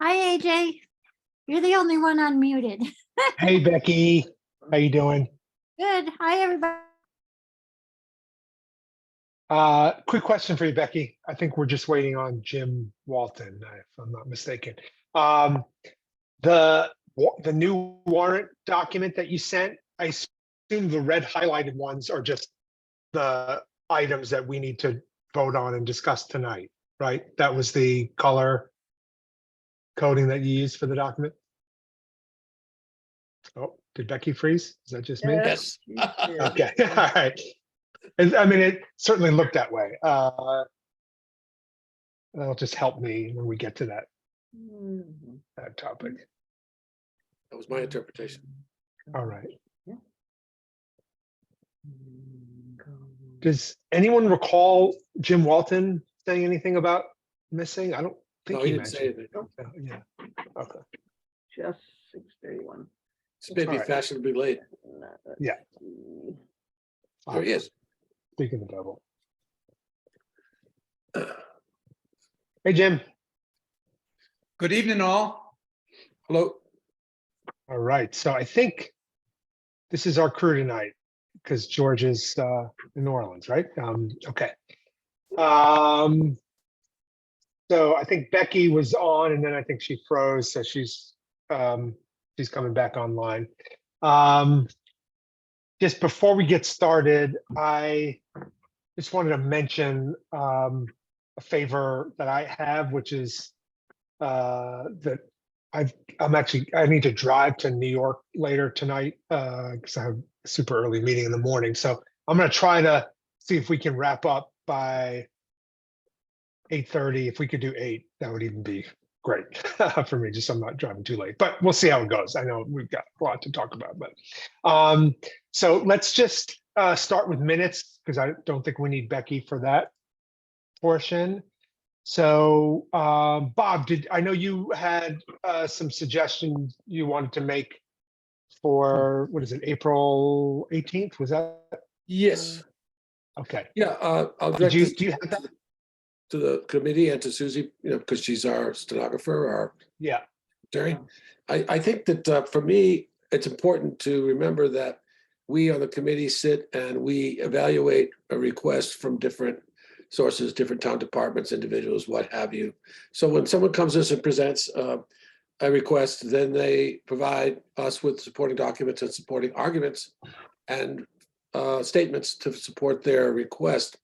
Hi, AJ. You're the only one unmuted. Hey, Becky, how you doing? Good. Hi, everybody. Quick question for you, Becky. I think we're just waiting on Jim Walton, if I'm not mistaken. Um, the new warrant document that you sent, I assume the red highlighted ones are just the items that we need to vote on and discuss tonight, right? That was the color coding that you used for the document? Oh, did Becky freeze? Is that just me? Yes. Okay, all right. I mean, it certainly looked that way. That'll just help me when we get to that topic. That was my interpretation. All right. Does anyone recall Jim Walton saying anything about missing? I don't think No, he he didn't say mentioned. anything. Yeah. Okay. Just 6:31. It's maybe All right. fashionably late. Yeah. There he is. Speaking of the devil. Hey, Jim. Good evening, all. Hello. All right. So I think this is our crew tonight because George is in New Orleans, right? Okay. So I think Becky was on, and then I think she froze, so she's coming back online. Just before we get started, I just wanted to mention a favor that I have, which is that I need to drive to New York later tonight because I have a super early meeting in the morning. So I'm going to try to see if we can wrap up by 8:30. If we could do 8, that would even be great for me, just so I'm not driving too late. But we'll see how it goes. I know we've got a lot to talk about, but so let's just start with minutes because I don't think we need Becky for that portion. So Bob, I know you had some suggestions you wanted to make for, what is it, April 18th? Was that? Yes. Okay. Yeah. I'll Do direct you this have that? to the committee and to Susie, because she's our stenographer, our Yeah. attorney. I think that for me, it's important to remember that we on the committee sit and we evaluate a request from different sources, different town departments, individuals, what have you. So when someone comes to us and presents a request, then they provide us with supporting documents and supporting arguments and statements to support their request.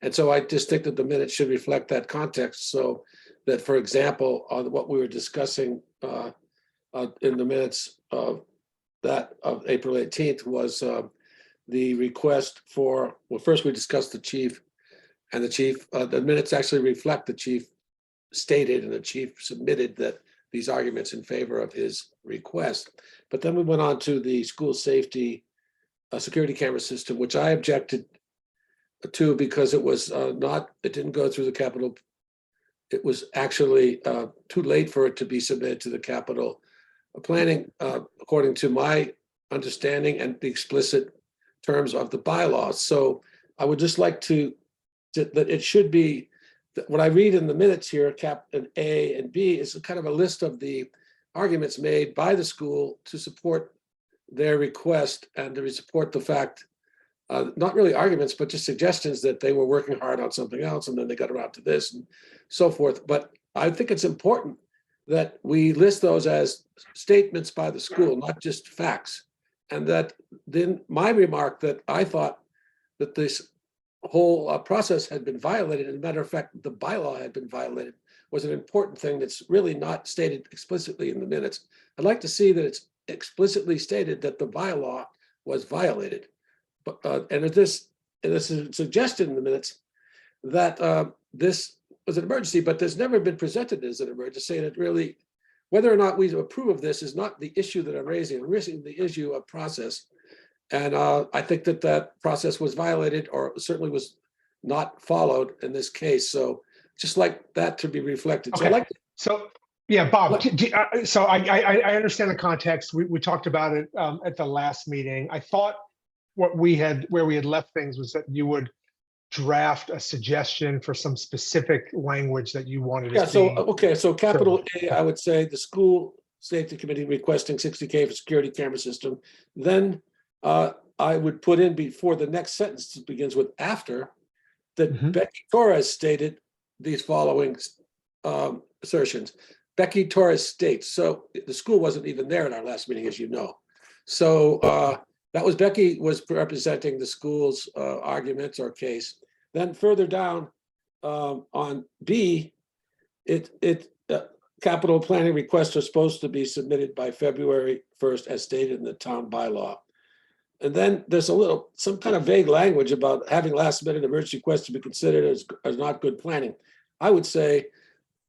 And so I just think that the minutes should reflect that context, so that, for example, on what we were discussing in the minutes of April 18th was the request for, well, first we discussed the chief, and the minutes actually reflect the chief stated and the chief submitted that these arguments in favor of his request. But then we went on to the school safety security camera system, which I objected to because it was it didn't go through the Capitol. It was actually too late for it to be submitted to the Capitol planning, according to my understanding and the explicit terms of the bylaws. So I would just like that it should be, what I read in the minutes here, Cap and A and B, is kind of a list of the arguments made by the school to support their request and to support the fact, not really arguments, but just suggestions that they were working hard on something else and then they got around to this and so forth. But I think it's important that we list those as statements by the school, not just facts. And that then my remark that I thought that this whole process had been violated, as a matter of fact, the bylaw had been violated, was an important thing that's really not stated explicitly in the minutes. I'd like to see that it's explicitly stated that the bylaw was violated. But and this is suggested in the minutes that this was an emergency, but there's never been presented as an emergency. And it really, whether or not we approve of this is not the issue that I'm raising. I'm raising the issue of process. And I think that process was violated, or certainly was not followed in this case. So just like that to be reflected. Okay. So yeah, Bob, so I understand the context. We talked about it at the last meeting. I thought where we had left things was that you would draft a suggestion for some specific language that you wanted Yeah, to so, see. okay, so capital A, I would say the school safety committee requesting 60K for security camera system. Then I would put in before the next sentence begins with after, that Mhm. Becky Torres stated these following assertions. Becky Torres states, so the school wasn't even there at our last meeting, as you know. So that was Becky was representing the school's arguments or case. Then further down on B, capital planning requests are supposed to be submitted by February 1st as stated in the town bylaw. And then there's some kind of vague language about having last minute emergency requests to be considered as not good planning. I would say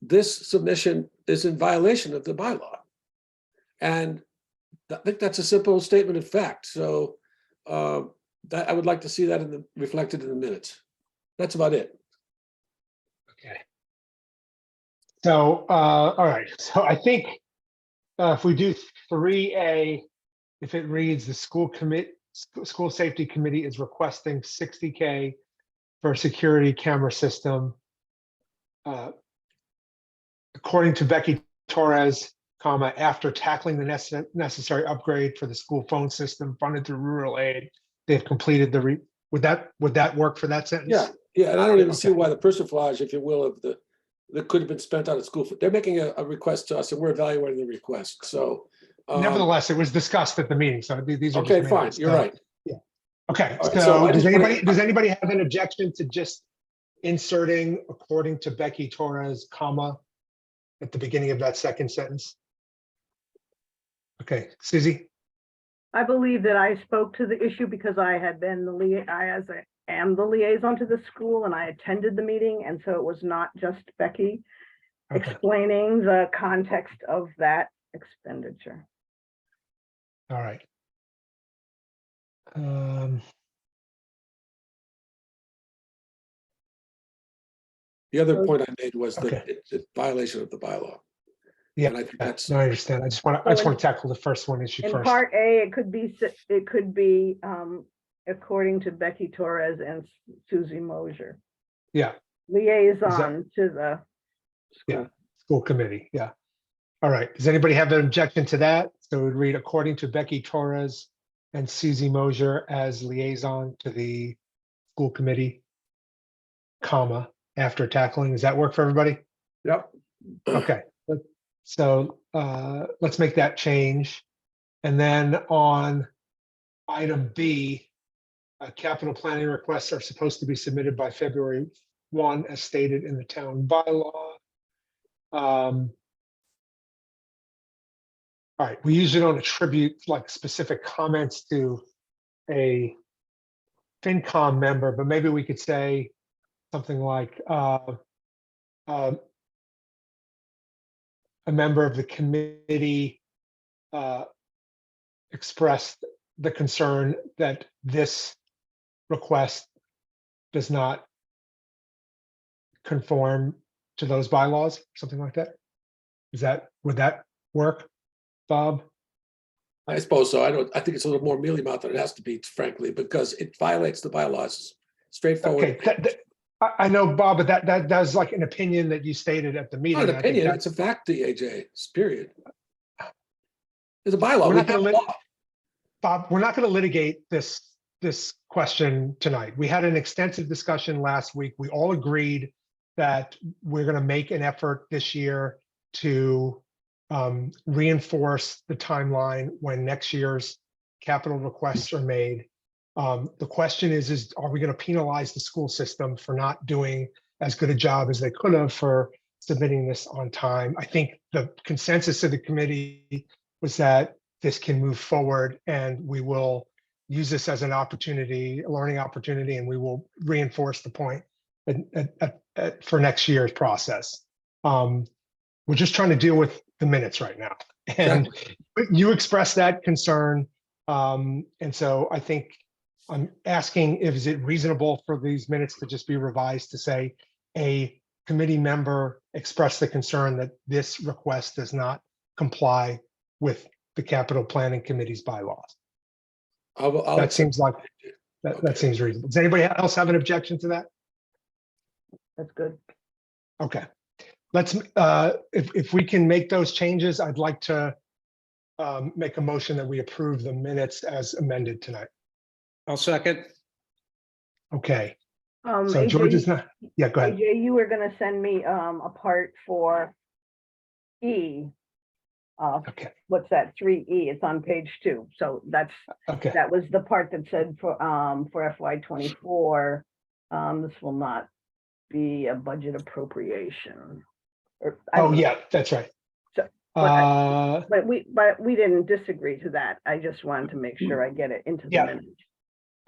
this submission is in violation of the bylaw. And I think that's a simple statement of fact. So that I would like to see that reflected in the minutes. That's about it. Okay. So, all right. So I think if we do 3A, if it reads the school safety committee is requesting 60K for a security camera system. According to Becky Torres, comma, after tackling the necessary upgrade for the school phone system funded through rural aid, they've completed the would that work for that sentence? Yeah, and I don't even see Okay. why the persiflage, if you will, of that could have been spent out of school. They're making a request to us and we're evaluating the request. So Nevertheless, it was discussed at the meeting. So these are okay, just fine. minutes. You're So, right. Yeah. Okay. All right, So I does just wanna- does anybody have an objection to just inserting according to Becky Torres, comma, at the beginning of that second sentence? Okay, Susie? I believe that I spoke to the issue because I had been I am the liaison to the school and I attended the meeting. And so it was not just Becky Okay. explaining the context of that expenditure. All right. The other point I made was that Okay. it's a violation of the bylaw. Yeah, And I think that's no, I understand. I just want to tackle the first one issue In first. part A, it could be according to Becky Torres and Susie Mosier, Yeah, liaison to the yeah, school. school committee. Yeah. All right. Does anybody have an objection to that? So it would read according to Becky Torres and Susie Mosier as liaison to the school committee, comma, after tackling. Does that work for everybody? Yep. Okay. So let's make that change. And then on item B, capital planning requests are supposed to be submitted by February 1 as stated in the town bylaw. All right, we usually don't attribute like specific comments to a FinCom member, but maybe we could say something like a member of the committee expressed the concern that this request does not conform to those bylaws, something like that. Would that work, Bob? I suppose so. I think it's a little more mealy mouth than it has to be, frankly, because it violates the bylaws. Straightforward. Okay, I know, Bob, but that's like an opinion that you stated at the meeting. Not an I think opinion, it's a fact, AJ, it's period. There's a bylaw. We're We not have gonna law. Bob, we're not going to litigate this question tonight. We had an extensive discussion last week. We all agreed that we're going to make an effort this year to reinforce the timeline when next year's capital requests are made. The question is are we going to penalize the school system for not doing as good a job as they could have for submitting this on time? I think the consensus of the committee was that this can move forward and we will use this as an opportunity, a learning opportunity, and we will reinforce the point for next year's process. We're just trying to deal with the minutes right now. And you expressed that concern. And so I think I'm asking, is it reasonable for these minutes to just be revised to say a committee member expressed the concern that this request does not comply with the capital planning committee's bylaws? I'll That seems like that seems reasonable. Does anybody else have an objection to that? That's good. Okay. Let's, if we can make those changes, I'd like to make a motion that we approve the minutes as amended tonight. I'll second. Okay, so George is not, yeah, go ahead. AJ, you were gonna send me a part for E. Okay, What's that? 3E. It's on page 2. So that okay. was the part that said for FY24, this will not be a budget appropriation. Or, I Oh, don't know. yeah, that's right. So, But we didn't disagree to that. I just wanted to make sure I get it into the Yeah. minutes.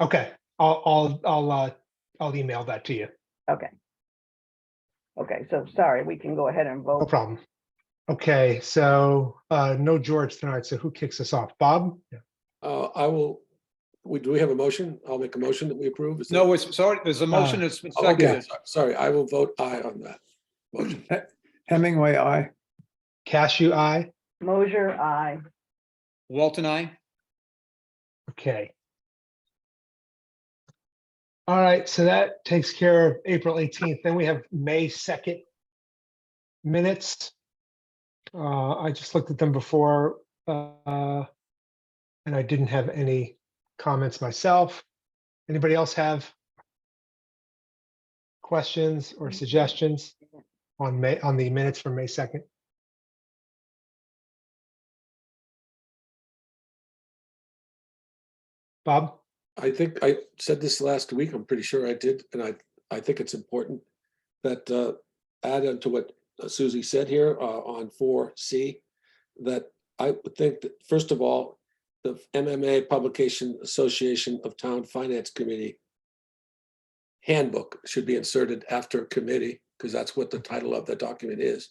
Okay, I'll email that to you. Okay. Okay, so sorry, we can go ahead and No vote. problem. Okay, so no George tonight, so who kicks us off? Bob? Yeah. I will, do we have a motion? I'll make a motion that we approve. Is No, that- it's sorry, there's a motion that's been Oh, okay, seconded. sorry, I will vote aye on that motion. Hemingway, aye. Cashew, aye. Mosier, aye. Walton, I. Okay. All right, so that takes care of April 18th. Then we have May 2nd minutes. I just looked at them before, and I didn't have any comments myself. Anybody else have questions or suggestions on the minutes from May 2nd? Bob? I think I said this last week, I'm pretty sure I did, and I think it's important that add on to what Susie said here on 4C, that I would think that, first of all, the MMA Publication Association of Town Finance Committee handbook should be inserted after committee, because that's what the title of the document is.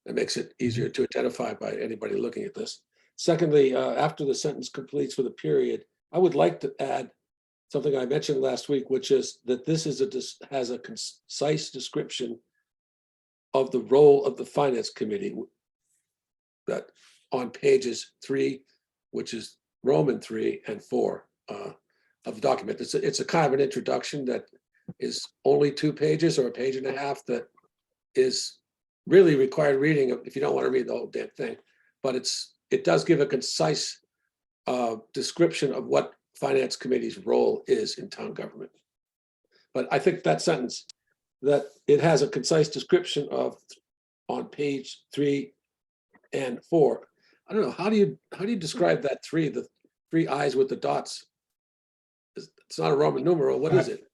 It makes it easier to identify by anybody looking at this. Secondly, after the sentence completes with a period, I would like to add something I mentioned last week, which is that this is has a concise description of the role of the finance committee that on pages 3, which is Roman 3 and 4 of the document. It's a kind of an introduction that is only 2 pages or a page and a half that is really required reading if you don't want to read the whole damn thing. But it does give a concise description of what finance committee's role is in town government. But I think that sentence, that it has a concise description of on page 3 and 4. I don't know, how do you describe that 3, the 3 eyes with the dots? It's not a Roman numeral, what is it?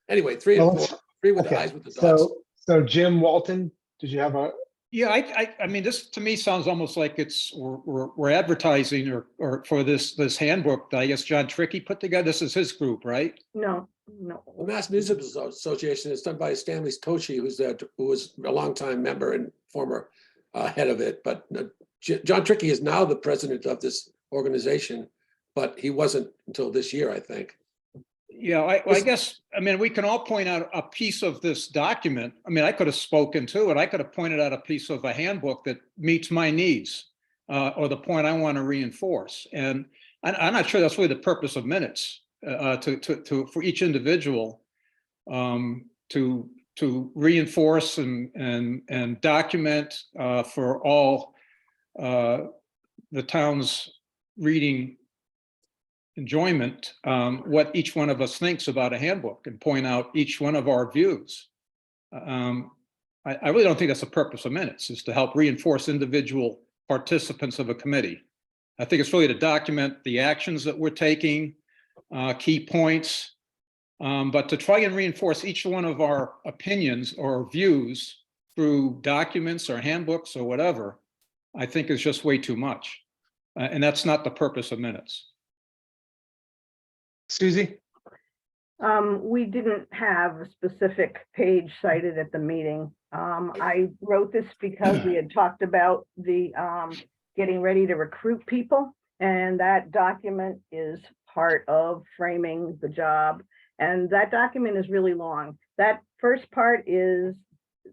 Anyway, 3 and 4, 3 with the Okay, eyes with the dots. so Jim Walton, did you have a? Yeah, I mean, this to me sounds almost like we're advertising or for this handbook that I guess John Trickey put together. This is his group, right? No. The Mass Municipal Association is done by Stanley Tochi, who was a longtime member and former head of it. But John Trickey is now the president of this organization, but he wasn't until this year, I think. Yeah, I guess, I mean, we can all point out a piece of this document. I mean, I could have spoken to it. I could have pointed out a piece of a handbook that meets my needs or the point I want to reinforce. And I'm not sure that's really the purpose of minutes for each individual to reinforce and document for all the town's reading enjoyment, what each one of us thinks about a handbook and point out each one of our views. I really don't think that's the purpose of minutes, is to help reinforce individual participants of a committee. I think it's really to document the actions that we're taking, key points, but to try and reinforce each one of our opinions or views through documents or handbooks or whatever, I think is just way too much. And that's not the purpose of minutes. Susie? We didn't have a specific page cited at the meeting. I wrote this because we had talked about the getting ready to recruit people, and that document is part of framing the job. And that document is really long. That first part is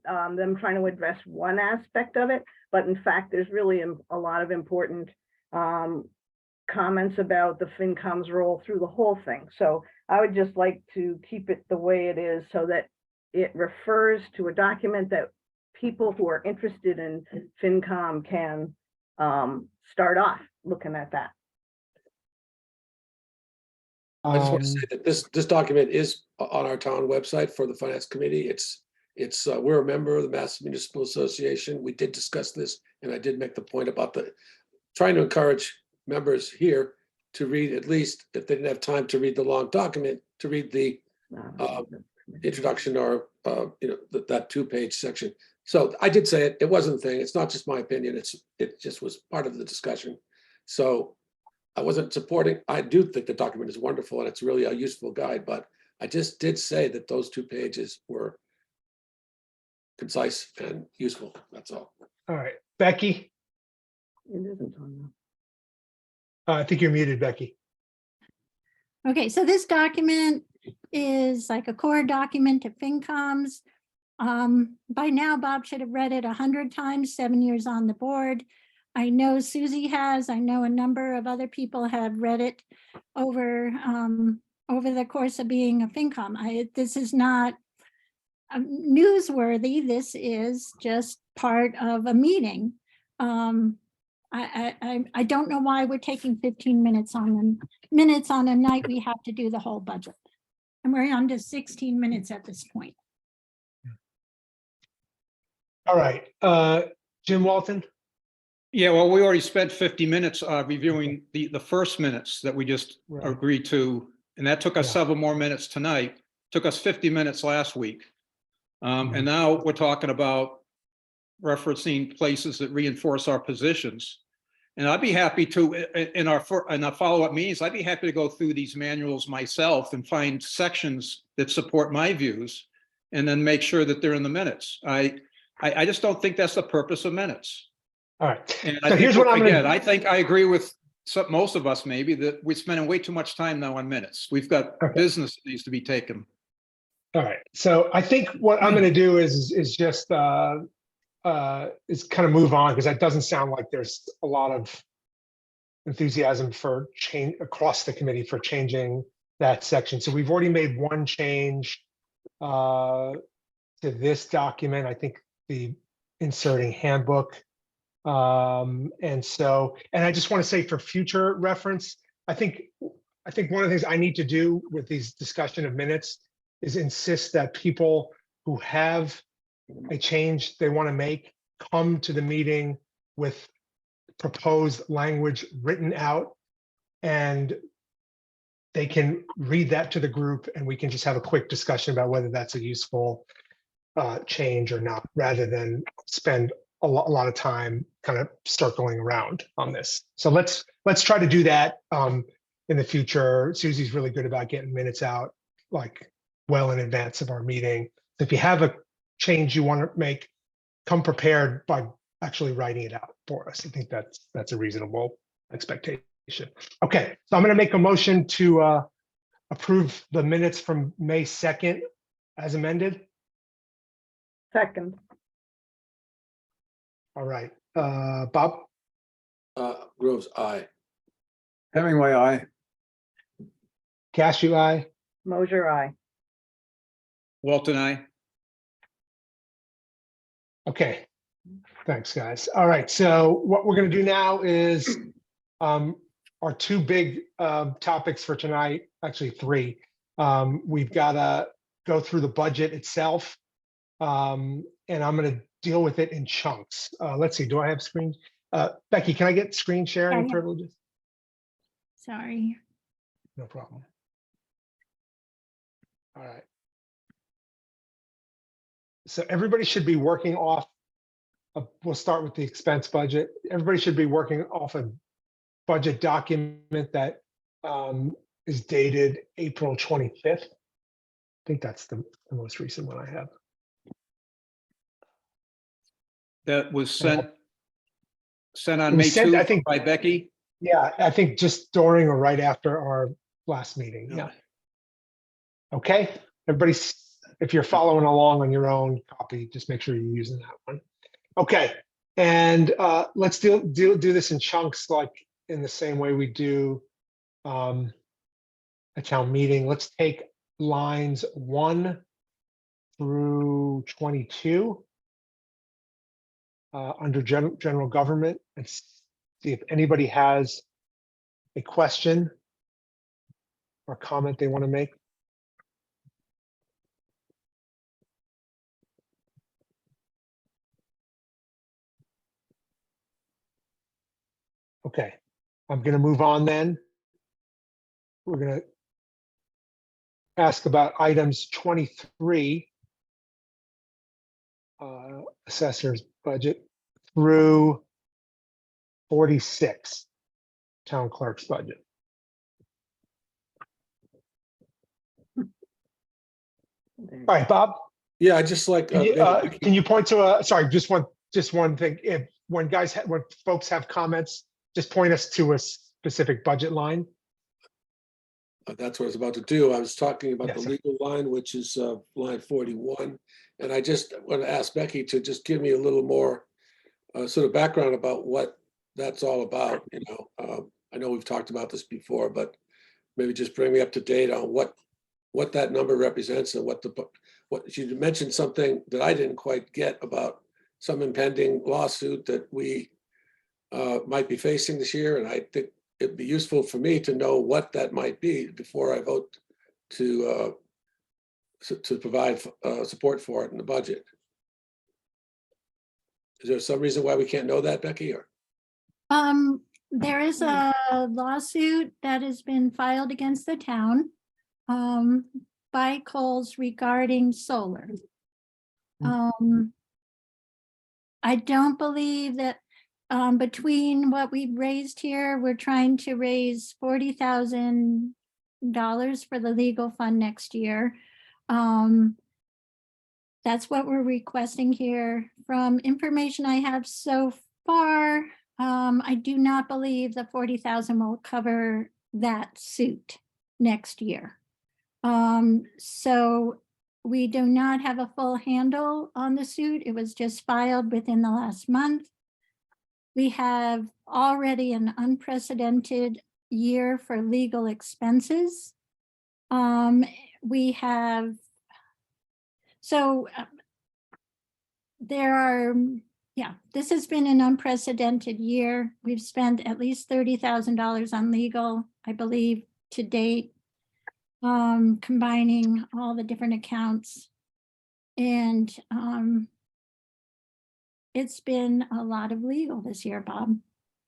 them trying to address one aspect of it, but in fact, there's really a lot of important comments about the FinCom's role through the whole thing. So I would just like to keep it the way it is so that it refers to a document that people who are interested in FinCom can start off looking at that. I just want to say that this document is on our town website for the Finance Committee. We're a member of the Mass Municipal Association. We did discuss this, and I did make the point about trying to encourage members here to read, at least if they didn't have time to read the long document, to read the introduction or that 2-page section. So I did say it. It wasn't a thing. It's not just my opinion. It just was part of the discussion. So I wasn't supporting. I do think the document is wonderful and it's really a useful guide, but I just did say that those 2 pages were concise and useful. That's all. All right, Becky, It isn't on I think you're muted, Becky. Okay, so this document is like a core document to FinCom's. By now, Bob should have read it 100 times, 7 years on the board. I know Susie has, I know a number of other people have read it over the course of being a FinCom. This is not newsworthy. This is just part of a meeting. I don't know why we're taking 15 minutes on a night we have to do the whole budget. And we're on to 16 minutes at this point. All right, Jim Walton. Yeah, well, we already spent 50 minutes reviewing the first minutes that we just Right. agreed to, and that took us Yeah. several more minutes tonight. Took us 50 minutes last week. Mhm. And now we're talking about referencing places that reinforce our positions. And I'd be happy to, in our follow-up meetings, I'd be happy to go through these manuals myself and find sections that support my views and then make sure that they're in the minutes. I just don't think that's the purpose of minutes. All right, And so here's what I'm again, gonna, I think I agree with most of us maybe that we're spending way too much time now on minutes. We've got Okay. business that needs to be taken. all right, so I think what I'm gonna do is just kind of move on, because that doesn't sound like there's a lot of enthusiasm for change across the committee for changing that section. So we've already made one change to this document, I think the inserting handbook. And I just want to say for future reference, I think one of the things I need to do with these discussion of minutes is insist that people who have a change they want to make come to the meeting with proposed language written out, and they can read that to the group and we can just have a quick discussion about whether that's a useful change or not, rather than spend a lot of time kind of circling around on this. So let's try to do that in the future. Susie's really good about getting minutes out like well in advance of our meeting. So if you have a change you want to make, come prepared by actually writing it out for us. I think that's a reasonable expectation. Okay, so I'm going to make a motion to approve the minutes from May 2nd as amended. Second. All right, Bob, Groves, aye. Hemingway, aye. Cashew, aye. Mosier, aye. Walton, I. Okay, thanks, guys. All right, so what we're going to do now is our 2 big topics for tonight, actually 3. We've got to go through the budget itself, and I'm going to deal with it in chunks. Let's see, do I have screen? Becky, can I get screen sharing yeah. privileges? Sorry. No problem. All right. So everybody should be working off, we'll start with the expense budget. Everybody should be working off a budget document that is dated April 25th. I think that's the most recent one I have. That was sent on It May was sent, 2 I think, by Becky. Yeah, I think just during or right after our last meeting. Yeah. Okay, everybody's, if you're following along on your own copy, just make sure you're using that one. Okay, and let's do this in chunks like in the same way we do a town meeting. Let's take lines 1 through 22 under general government and see if anybody has a question or comment they want to make. Okay, I'm going to move on then. We're going to ask about items 23, assessor's budget, through 46, town clerk's budget. All right, Bob, Yeah, I just like, can you point to sorry, just one thing. If when folks have comments, just point us to a specific budget line. that's what I was about to do. I was talking about the Yes. legal line, which is line 41. And I just want to ask Becky to just give me a little more sort of background about what that's all about. You know, I know we've talked about this before, but maybe just bring me up to date on what that number represents and what you mentioned something that I didn't quite get about some impending lawsuit that we might be facing this year. And I think it'd be useful for me to know what that might be before I vote to provide support for it in the budget. Is there some reason why we can't know that, Becky? Or There is a lawsuit that has been filed against the town by Coles regarding solar. I don't believe that between what we've raised here, we're trying to raise $40,000 for the legal fund next year. That's what we're requesting here. From information I have so far, I do not believe the 40,000 will cover that suit next year. So we do not have a full handle on the suit. It was just filed within the last month. We have already an unprecedented year for legal expenses. We have, so there are, yeah, this has been an unprecedented year. We've spent at least $30,000 on legal, I believe, to date, combining all the different accounts. And it's been a lot of legal this year, Bob.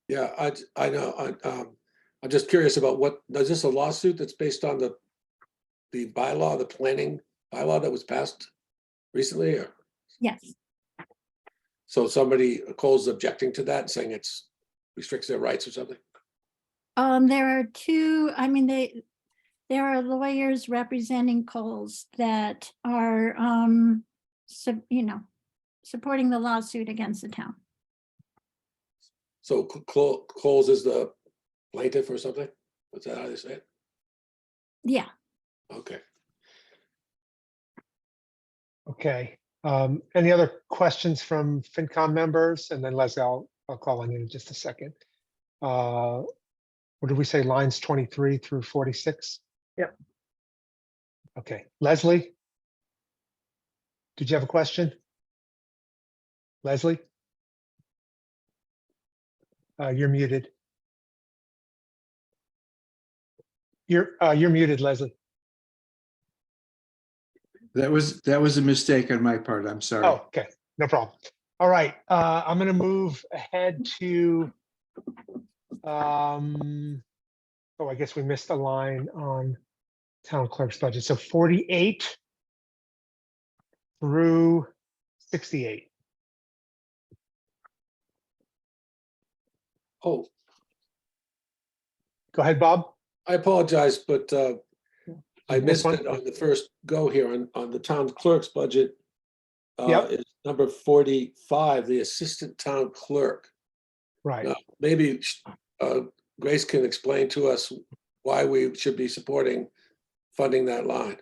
yeah, I know. I'm just curious about is this a lawsuit that's based on the bylaw, the planning bylaw that was passed recently? Or Yes. so Cole's objecting to that and saying it's restricts their rights or something? There are two, I mean, there are lawyers representing Coles that are, supporting the lawsuit against the town. So Cole's is the plaintiff or something? What's that how they say it? Yeah. Okay. Okay. Any other questions from FinCom members? And then Leslie, I'll call on you in just a second. What did we say? Lines 23 through 46? Yep. Okay. Leslie? Did you have a question? Leslie? You're muted. You're muted, Leslie. That was a mistake on my part. I'm sorry. Oh, okay, no problem. All right, I'm gonna move ahead to, oh, I guess we missed a line on town clerk's budget. So 48 through 68. Oh, Go ahead, Bob. I apologize, but I This missed one? it on the first go here on the town clerk's budget. Yep. Is number 45, the assistant town clerk. Right. Now, maybe Grace can explain to us why we should be supporting funding that line.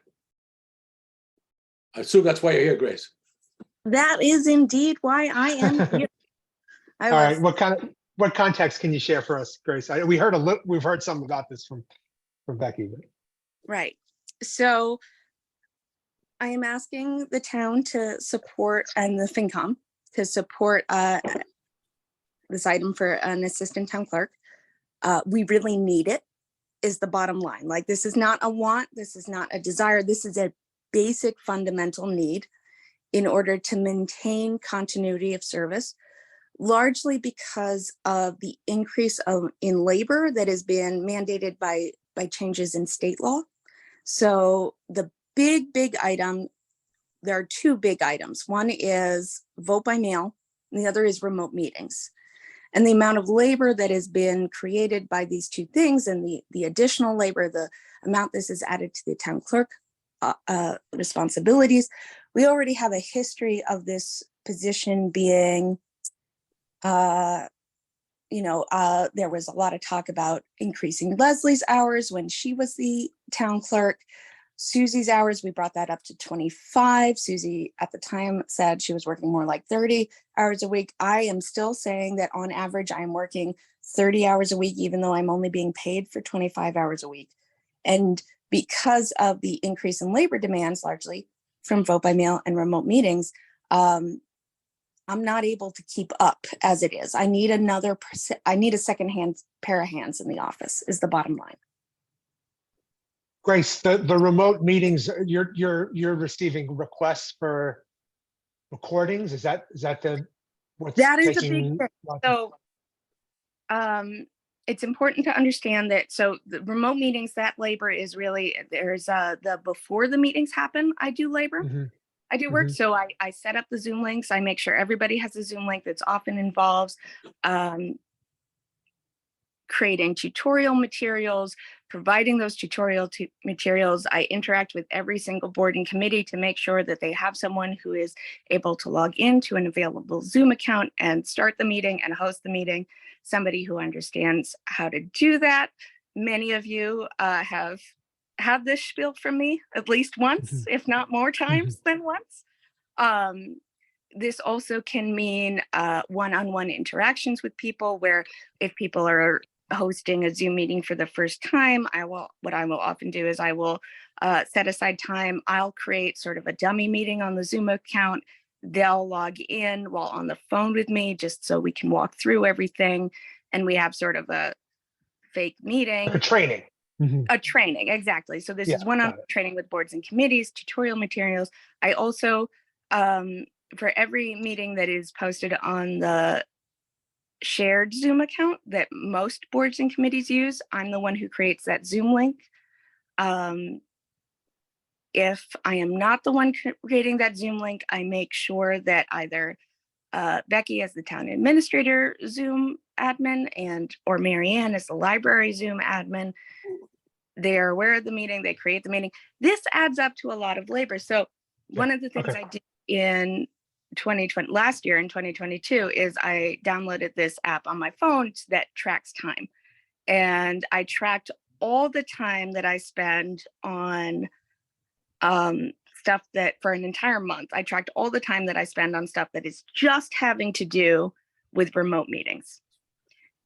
I assume that's why you're here, Grace. That is indeed why I am here. All right, what kind what context can you share for us, Grace? We heard we've heard some about this from Becky. But Right. So I am asking the town to support, and the FinCom to support this item for an assistant town clerk. We really need it, is the bottom line. Like, this is not a want, this is not a desire, this is a basic fundamental need in order to maintain continuity of service, largely because of the increase in labor that has been mandated by changes in state law. So the big item, there are two big items. One is vote by mail, and the other is remote meetings. And the amount of labor that has been created by these two things, and the additional labor, the amount this is added to the town clerk responsibilities. We already have a history of this position being, there was a lot of talk about increasing Leslie's hours when she was the town clerk. Susie's hours, we brought that up to 25. Susie at the time said she was working more like 30 hours a week. I am still saying that on average, I am working 30 hours a week, even though I'm only being paid for 25 hours a week. And because of the increase in labor demands, largely from vote by mail and remote meetings, I'm not able to keep up as it is. I need I need a secondhand pair of hands in the office, is the bottom line. Grace, the remote meetings, you're receiving requests for recordings. Is that what's That is a taking? big thing. So it's important to understand that. So the remote meetings, that labor is really, there's before the meetings happen, I do labor. Mhm. I do work. So I set up the Zoom links. I make sure everybody has a Zoom link. That's often involves creating tutorial materials, providing those tutorial materials. I interact with every single board and committee to make sure that they have someone who is able to log into an available Zoom account and start the meeting and host the meeting, somebody who understands how to do that. Many of you have had this spiel from me at least once, if not more times than once. This also can mean one-on-one interactions with people, where if people are hosting a Zoom meeting for the first time, what I will often do is I will set aside time. I'll create sort of a dummy meeting on the Zoom account. They'll log in while on the phone with me, just so we can walk through everything. And we have sort of a fake meeting. Like a training. A training, exactly. So this is one-on-one training with boards and committees, tutorial materials. I also, for every meeting that is posted on the shared Zoom account that most boards and committees use, I'm the one who creates that Zoom link. If I am not the one creating that Zoom link, I make sure that either Becky as the town administrator Zoom admin or Marianne as the library Zoom admin, they're aware of the meeting, they create the meeting. This adds up to a lot of labor. So one of the things I did in 2020, last year in 2022, is I downloaded this app on my phone that tracks time. And I tracked all the time that I spend on stuff that for an entire month. I tracked all the time that I spend on stuff that is just having to do with remote meetings.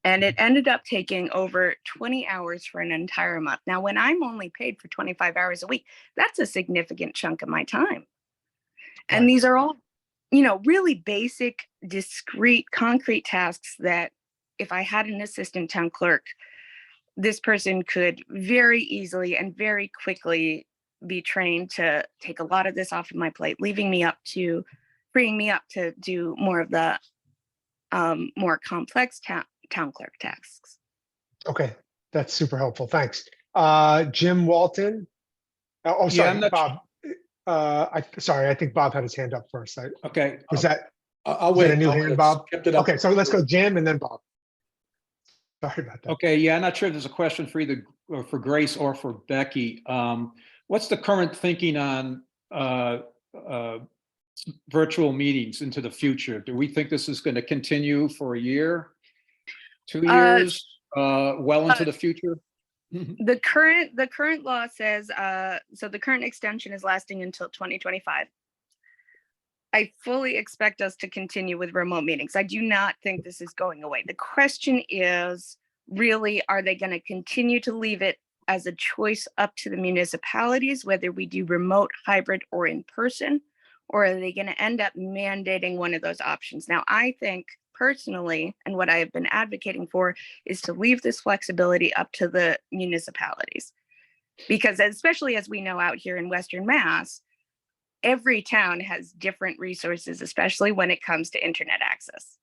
And it ended up taking over 20 hours for an entire month. Now, when I'm only paid for 25 hours a week, that's a significant chunk of my time. And these are all, really basic, discrete, concrete tasks that if I had an assistant town clerk, this person could very easily and very quickly be trained to take a lot of this off of my plate, freeing me up to do more of the more complex town clerk tasks. Okay, that's super helpful. Thanks. Jim Walton. Oh, sorry, Bob. I think Bob had his hand up first. Okay. I'll was wait. that a new hand, Bob? Kept it up. Okay, so let's go Jim and then Bob. Sorry about that. Okay, yeah, I'm not sure if there's a question for either for Grace or for Becky. What's the current thinking on virtual meetings into the future? Do we think this is going to continue for a year, 2 years, well into the future? The current law says, so the current extension is lasting until 2025. I fully expect us to continue with remote meetings. I do not think this is going away. The question is really, are they going to continue to leave it as a choice up to the municipalities, whether we do remote, hybrid, or in person, or are they going to end up mandating one of those options? Now, I think personally, and what I have been advocating for, is to leave this flexibility up to the municipalities. Because especially as we know out here in Western Mass, every town has different resources, especially when it comes to internet access.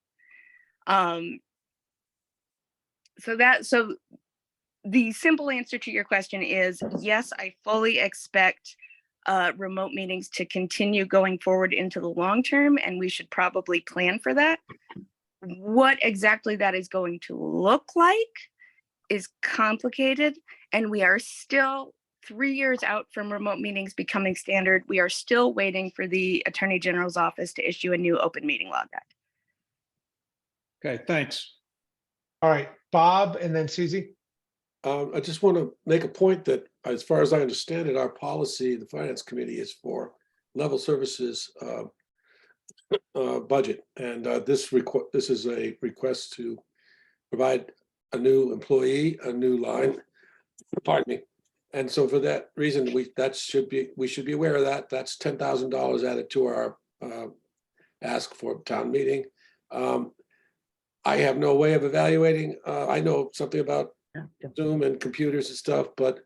So the simple answer to your question is yes, I fully expect remote meetings to continue going forward into the long term, and we should probably plan for that. What exactly that is going to look like is complicated, and we are still 3 years out from remote meetings becoming standard. We are still waiting for the Attorney General's office to issue a new open meeting law guide. Okay, thanks. All right, Bob and then Susie. I just want to make a point that, as far as I understand it, our policy, the Finance Committee, is for level services budget. And this is a request to provide a new employee, a new line, pardon me. And so for that reason, we should be aware of that. That's $10,000 added to our ask for town meeting. I have no way of evaluating. I know something about Zoom and computers and stuff, but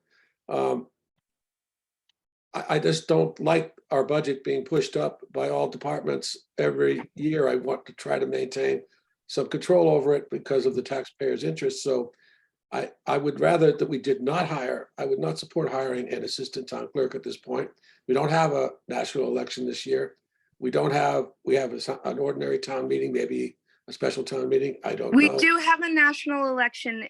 I just don't like our budget being pushed up by all departments every year. I want to try to maintain some control over it because of the taxpayers' interest. So I would rather that we did not hire. I would not support hiring an assistant town clerk at this point. We don't have a national election this year. We have an ordinary town meeting, maybe a special town meeting. I don't know. We do have a national election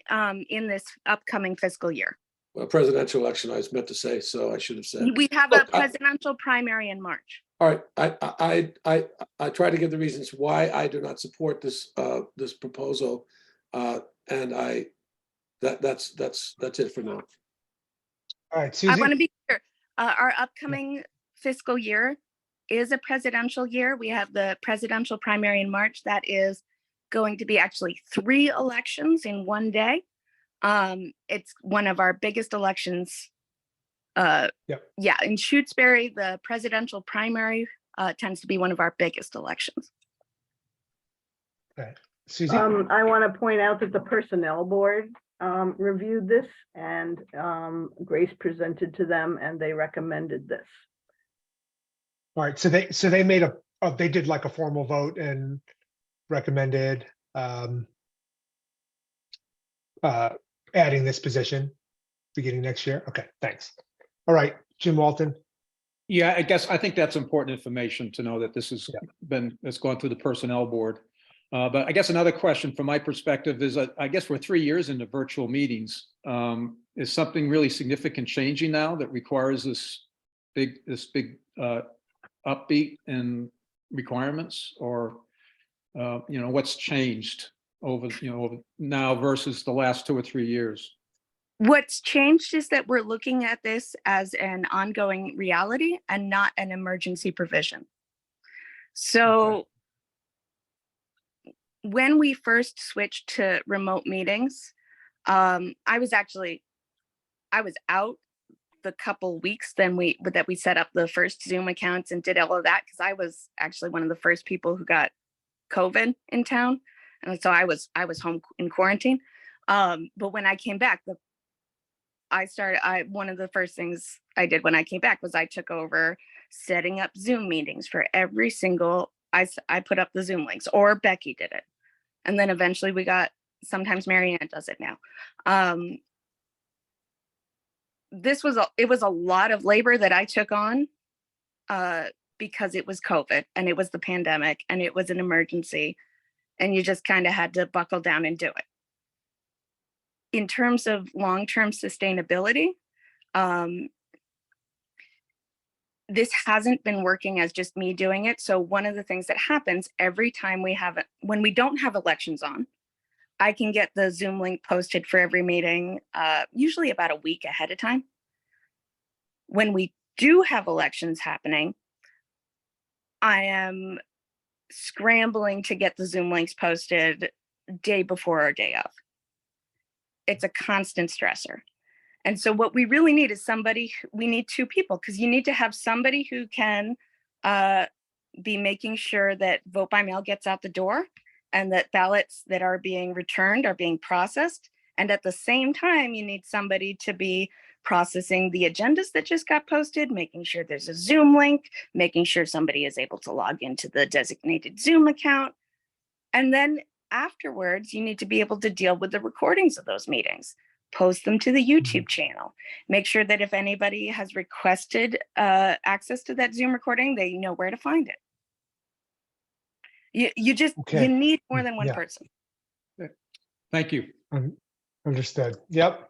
in this upcoming fiscal year. A presidential election, I was meant to say, so I should have said. We have a presidential primary in March. All right, I try to give the reasons why I do not support this this proposal, and that's it for now. All right, Susie. I want to be clear. Our upcoming fiscal year is a presidential year. We have the presidential primary in March. That is going to be actually 3 elections in one day. It's one of our biggest elections. Yeah, in Shutesbury, the presidential primary tends to be one of our biggest elections. Okay, Susie. I want to point out that the Personnel Board reviewed this, and Grace presented to them, and they recommended this. All right, so they made they did like a formal vote and recommended adding this position beginning next year. Okay, thanks. All right, Jim Walton. Yeah, I think that's important information to know that this has it's gone through the Personnel Board. But I guess another question from my perspective is, I guess we're 3 years into virtual meetings. Is something really significant changing now that requires this big upbeat in requirements, or what's changed over now versus the last 2 or 3 years? What's changed is that we're looking at this as an ongoing reality and not an emergency provision. So when we first switched to remote meetings, I was out the couple weeks that we set up the first Zoom accounts and did all of that, because I was actually one of the first people who got COVID in town, and so I was home in quarantine. But when I came back, one of the first things I did when I came back was I took over setting up Zoom meetings for every single. I put up the Zoom links, or Becky did it, and then eventually sometimes Marianne does it now. It was a lot of labor that I took on because it was COVID and it was the pandemic and it was an emergency, and you just kind of had to buckle down and do it. In terms of long-term sustainability, this hasn't been working as just me doing it. So one of the things that happens every time when we don't have elections on, I can get the Zoom link posted for every meeting, usually about a week ahead of time. When we do have elections happening, I am scrambling to get the Zoom links posted day before or day of. It's a constant stressor. And so what we really need is we need two people, because you need to have somebody who can be making sure that vote by mail gets out the door and that ballots that are being returned are being processed. And at the same time, you need somebody to be processing the agendas that just got posted, making sure there's a Zoom link, making sure somebody is able to log into the designated Zoom account. And then afterwards, you need to be able to deal with the recordings of those meetings, post them to the YouTube channel, make sure that if anybody has requested access to that Zoom recording, they know where to find it. You Okay. need more than one Yeah. person. Thank you. Understood. Yep.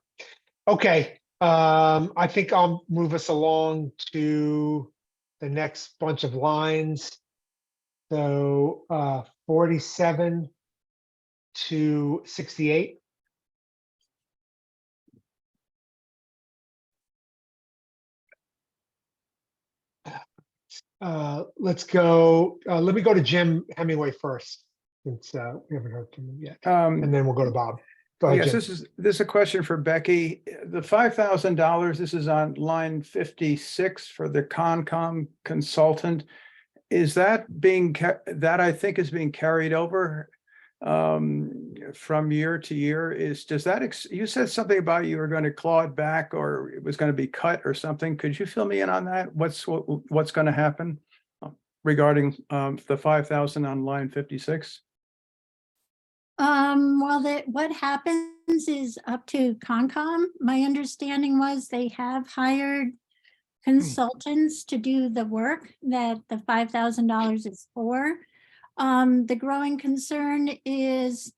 Okay. I think I'll move us along to the next bunch of lines. So 47 to 68. Let's go. Let me go to Jim Hemingway first, since we haven't heard from him yet, and then we'll go to Bob. Go ahead, Yes, Jim. this is a question for Becky. The $5,000, this is on line 56 for the Concom consultant. Is that that I think is being carried over from year to year? Does that, you said something about you were going to claw it back or it was going to be cut or something. Could you fill me in on that? What's going to happen regarding the 5,000 on line 56? Well, what happens is up to Concom. My understanding was they have hired consultants to do the work that the $5,000 is for. The growing concern is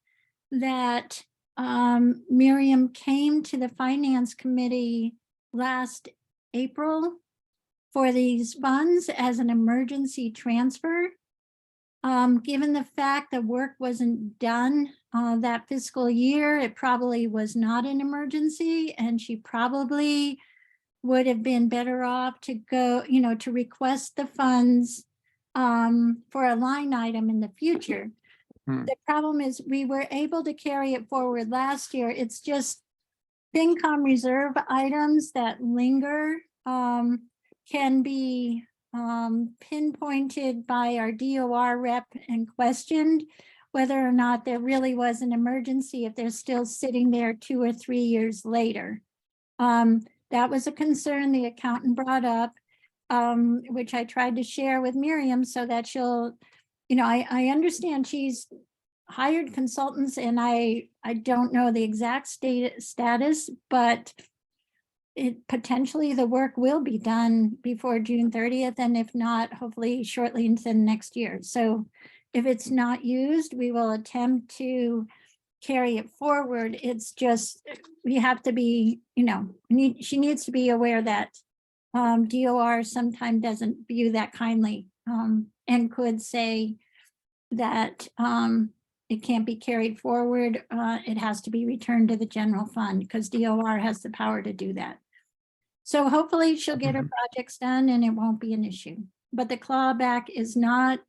that Miriam came to the Finance Committee last April for these funds as an emergency transfer. Given the fact that work wasn't done that fiscal year, it probably was not an emergency, and she probably would have been better off to go, to request the funds for a line item in the future. The problem is we were able to carry it forward last year. It's just FinCom reserve items that linger can be pinpointed by our DOR rep and questioned whether or not there really was an emergency if they're still sitting there 2 or 3 years later. That was a concern the accountant brought up, which I tried to share with Miriam so that she'll, I understand she's hired consultants and I don't know the exact status, but potentially the work will be done before June 30th. And if not, hopefully shortly into next year. So if it's not used, we will attempt to carry it forward. It's just, we have to be, she needs to be aware that DOR sometimes doesn't view that kindly and could say that it can't be carried forward. It has to be returned to the general fund because DOR has the power to do that. So hopefully she'll get her projects done and it won't be an issue. But the clawback is not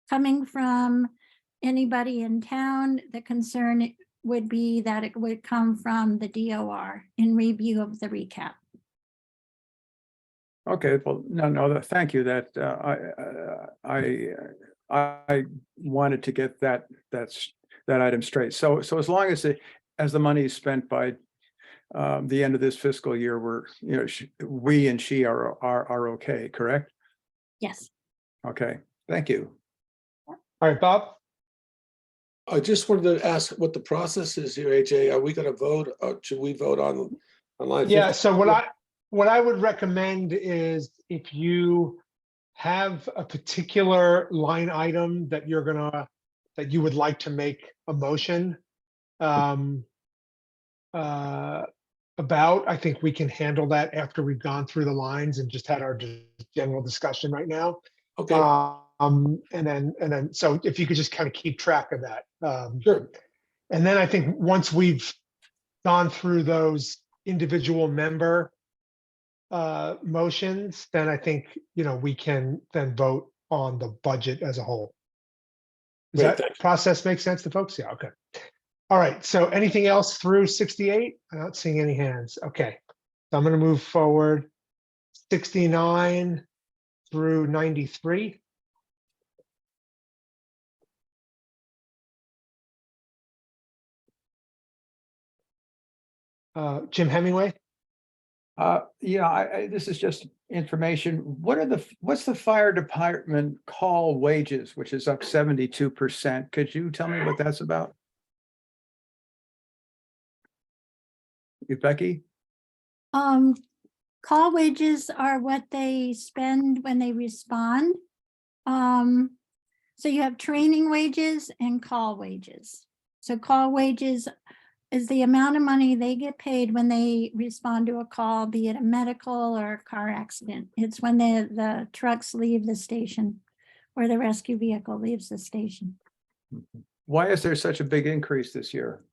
coming from anybody in town. The concern would be that it would come from the DOR in review of the recap. Okay, well, no, thank you. That I wanted to get that item straight. So as long as the money is spent by the end of this fiscal year, we and she are okay, correct? Yes. Okay, thank you. All right, Bob. I just wanted to ask what the process is here, AJ. Are we going to vote? Should we vote on line 50? Yeah. So what I would recommend is if you have a particular line item that that you would like to make a motion about, I think we can handle that after we've gone through the lines and just had our general discussion right now. Okay. And then, so if you could just kind of keep track of that. Sure. And then I think once we've gone through those individual member motions, then I think, we can then vote on the budget as a whole. Does Great, that thanks. process make sense to folks? Yeah, okay. All right, so anything else through 68? I'm not seeing any hands. Okay, so I'm gonna move forward 69 through 93. Jim Hemingway? Yeah, this is just information. What's the fire department call wages, which is up 72%? Could you tell me what that's about? Becky? Call wages are what they spend when they respond. So you have training wages and call wages. So call wages is the amount of money they get paid when they respond to a call, be it a medical or a car accident. It's when the trucks leave the station or the rescue vehicle leaves the station. Why is there such a big increase this year?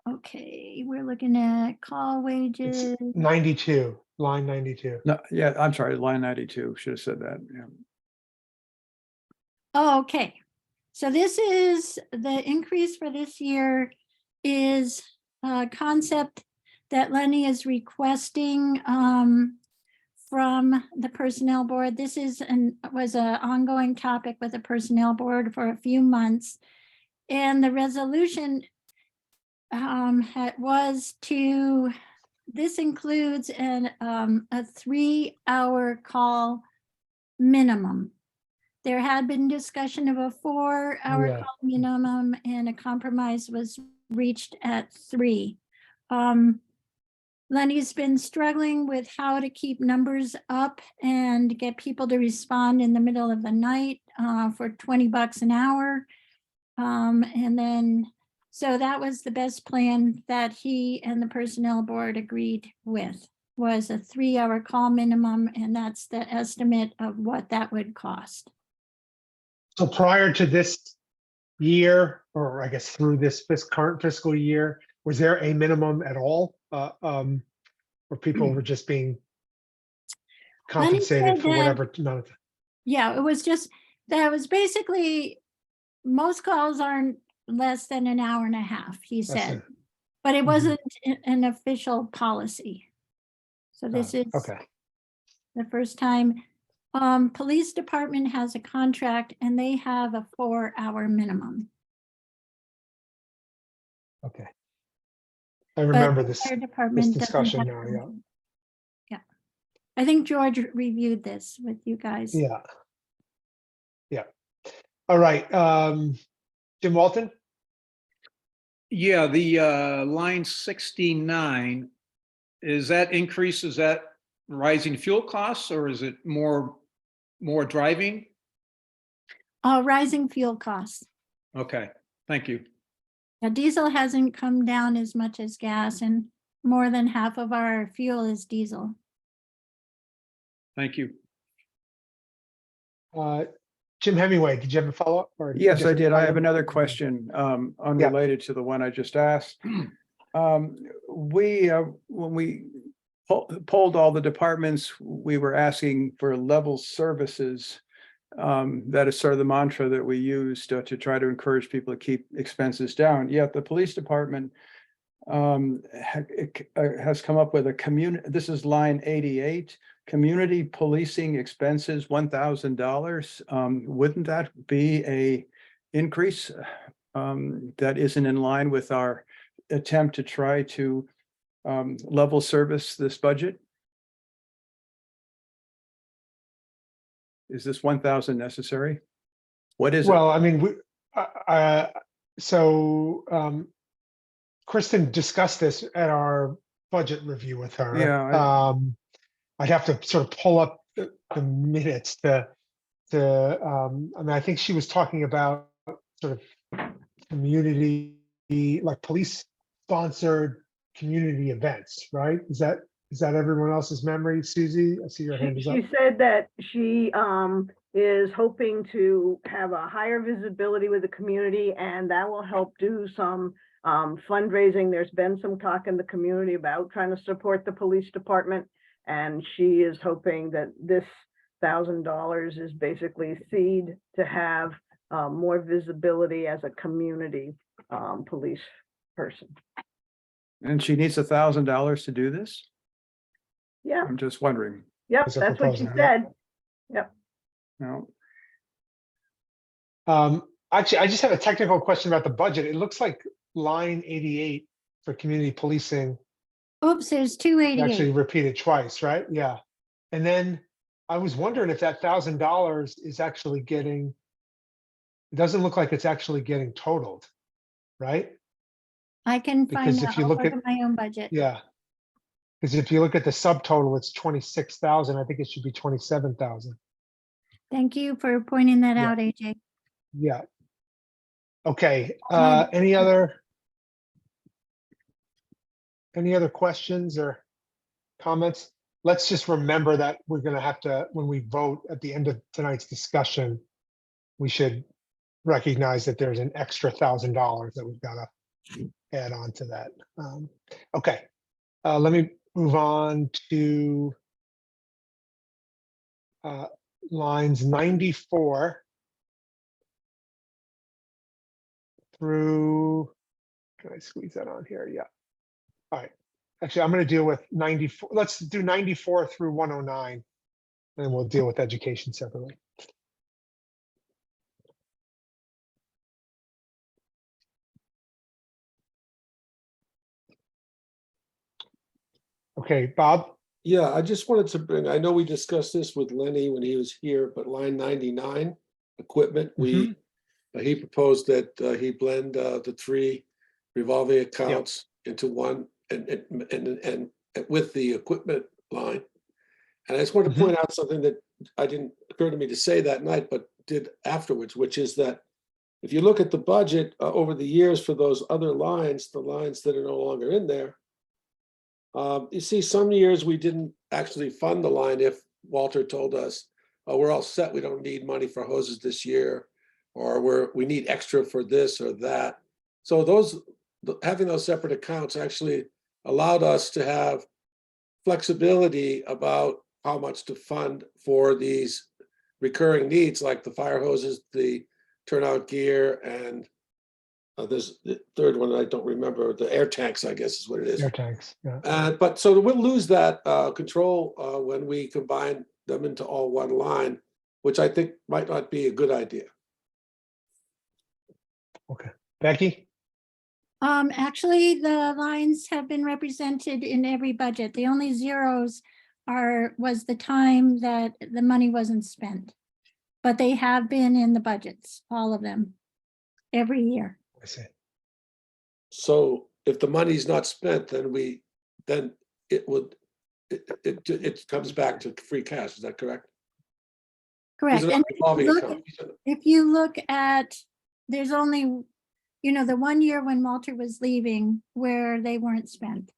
Okay, we're looking at call wages. It's 92, line 92. No, yeah, I'm sorry, line 92, should have said that, yeah. Oh, okay. So this is the increase for this year is a concept that Lenny is requesting from the personnel board. This was an ongoing topic with the personnel board for a few months. And the resolution this includes a 3-hour call minimum. There had been discussion of a 4-hour Yeah. call minimum, and a compromise was reached at 3. Lenny's been struggling with how to keep numbers up and get people to respond in the middle of the night for $20 an hour. So that was the best plan that he and the personnel board agreed with, was a 3-hour call minimum, and that's the estimate of what that would cost. So prior to this year, or I guess through this current fiscal year, was there a minimum at all? Where people were just being compensated said for that- whatever amount of. Yeah, it was just, that was basically, most calls aren't less than an hour and a half, he said. But it Mhm. wasn't an official policy. So this is Okay, the first time. Police department has a contract and they have a 4-hour minimum. okay. I But remember the this fire department doesn't discussion have now, yeah. one. Yeah. I think George reviewed this with you guys. Yeah. Yeah. All right, Jim Walton? Yeah, the line 69, is that increase, is that rising fuel costs, or is it more driving? Rising fuel costs. Okay, thank you. Now, diesel hasn't come down as much as gas, and more than half of our fuel is diesel. Thank you. Jim Hemingway, did you have a follow-up? or a Yes, I different did. I have item? another question, unrelated to the one I just asked. When we polled all the departments, we were asking for level services. That is sort of the mantra that we used to try to encourage people to keep expenses down. Yet the police department has come up with a community, this is line 88, community policing expenses, $1,000. Wouldn't that be a increase that isn't in line with our attempt to try to level service this budget? Is this 1,000 necessary? What is it? Well, I mean, Kristen discussed this at our budget review with her. Yeah, I'd have to sort of pull up the minutes I mean, I think she was talking about sort of community, like police sponsored community events, right? Is that everyone else's memory? Susie, I see your hand is up. She said that she is hoping to have a higher visibility with the community, and that will help do some fundraising. There's been some talk in the community about trying to support the police department, and she is hoping that this $1,000 is basically seed to have more visibility as a community police person. And she needs $1,000 to do this? Yeah, I'm just wondering, yep, Is a that's what she proposal, yeah. said. Yep. you Um, actually, I just have a technical question about the budget. It looks like line 88 for community policing Oops, there's actually 288. repeated twice, right? Yeah. And then I was wondering if that $1,000 is actually getting, it doesn't look like it's actually getting totaled, right? I can Because find out. if you I'll look look at, at my own budget. yeah. Because if you look at the subtotal, it's 26,000. I think it should be 27,000. Thank you for pointing that Yeah. out, AJ. Yeah. Okay, Um, any other questions or comments? Let's just remember that we're gonna have to, when we vote at the end of tonight's discussion, we should recognize that there's an extra $1,000 that we've gotta add on to that. Okay, let me move on to lines 94 through, can I squeeze that on here? Yeah. All right. Actually, I'm going to deal with 94. Let's do 94 through 109, and we'll deal with education separately. Okay, Bob. Yeah, I just wanted to bring, I know we discussed this with Lenny when he was here, but line 99, equipment, he proposed that he blend the three revolving accounts into one and with the equipment line. And I just wanted to point out something that I didn't occur to me to say that night, but did afterwards, which is that if you look at the budget over the years for those other lines, the lines that are no longer in there, you see some years we didn't actually fund the line if Walter told us, oh, we're all set, we don't need money for hoses this year, or we need extra for this or that. So having those separate accounts actually allowed us to have flexibility about how much to fund for these recurring needs, like the fire hoses, the turnout gear, and there's the third one I don't remember, the air tanks, I guess is what it is. Air tanks. Yeah. But so we'll lose that control when we combine them into all one line, which I think might not be a good idea. Okay, Becky. Actually, the lines have been represented in every budget. The only zeros was the time that the money wasn't spent. But they have been in the budgets, all of them, every year. I see. So if the money's not spent, then it comes back to free cash. Is that correct? Correct. These are And not revolving accounts. if you look at, there's only, the 1 year when Walter was leaving where they weren't spent.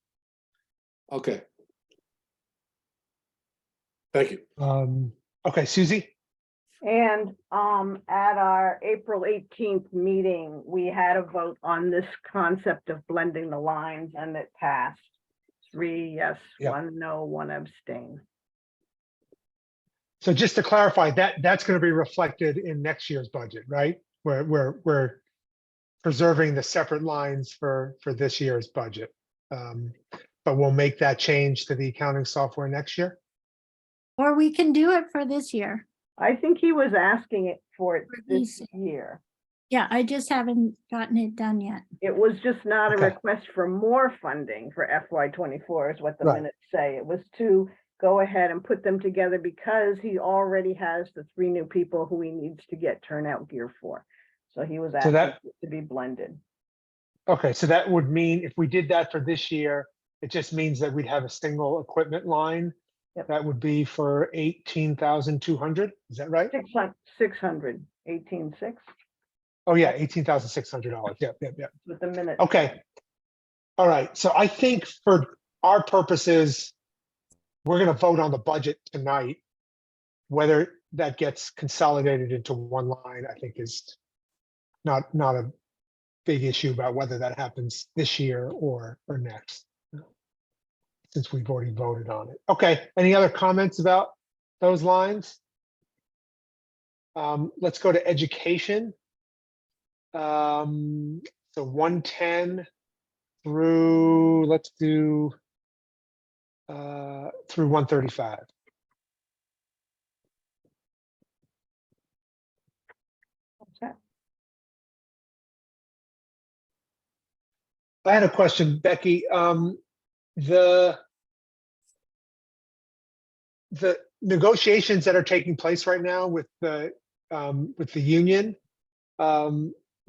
Okay. Thank you. Okay, Susie. And at our April 18th meeting, we had a vote on this concept of blending the lines, and it passed. 3 yes, Yeah. 1 no, 1 abstain. So just to clarify, that's going to be reflected in next year's budget, right? We're preserving the separate lines for this year's budget. But we'll make that change to the accounting software next year. Or we can do it for this year. I think he was asking it for it this Release year. Yeah, I just haven't gotten it done yet. It was just not a Okay. request for more funding for FY24 is what the Right. minutes say. It was to go ahead and put them together because he already has the 3 new people who he needs to get turnout gear for. So he was asking that- it to be blended. Okay, so that would mean if we did that for this year, it just means that we'd have a single equipment line. Yep. That would be for 18,200. Is that right? 600, 18,600 Oh yeah, $18,600. Yep. with the minutes. Okay. All right. So I think for our purposes, we're going to vote on the budget tonight. Whether that gets consolidated into one line, I think is not a big issue about whether that happens this year or next, since we've already voted on it. Okay. Any other comments about those lines? Let's go to education. So 110 through, let's do through 135. What's that? I had a question, Becky. The negotiations that are taking place right now with the union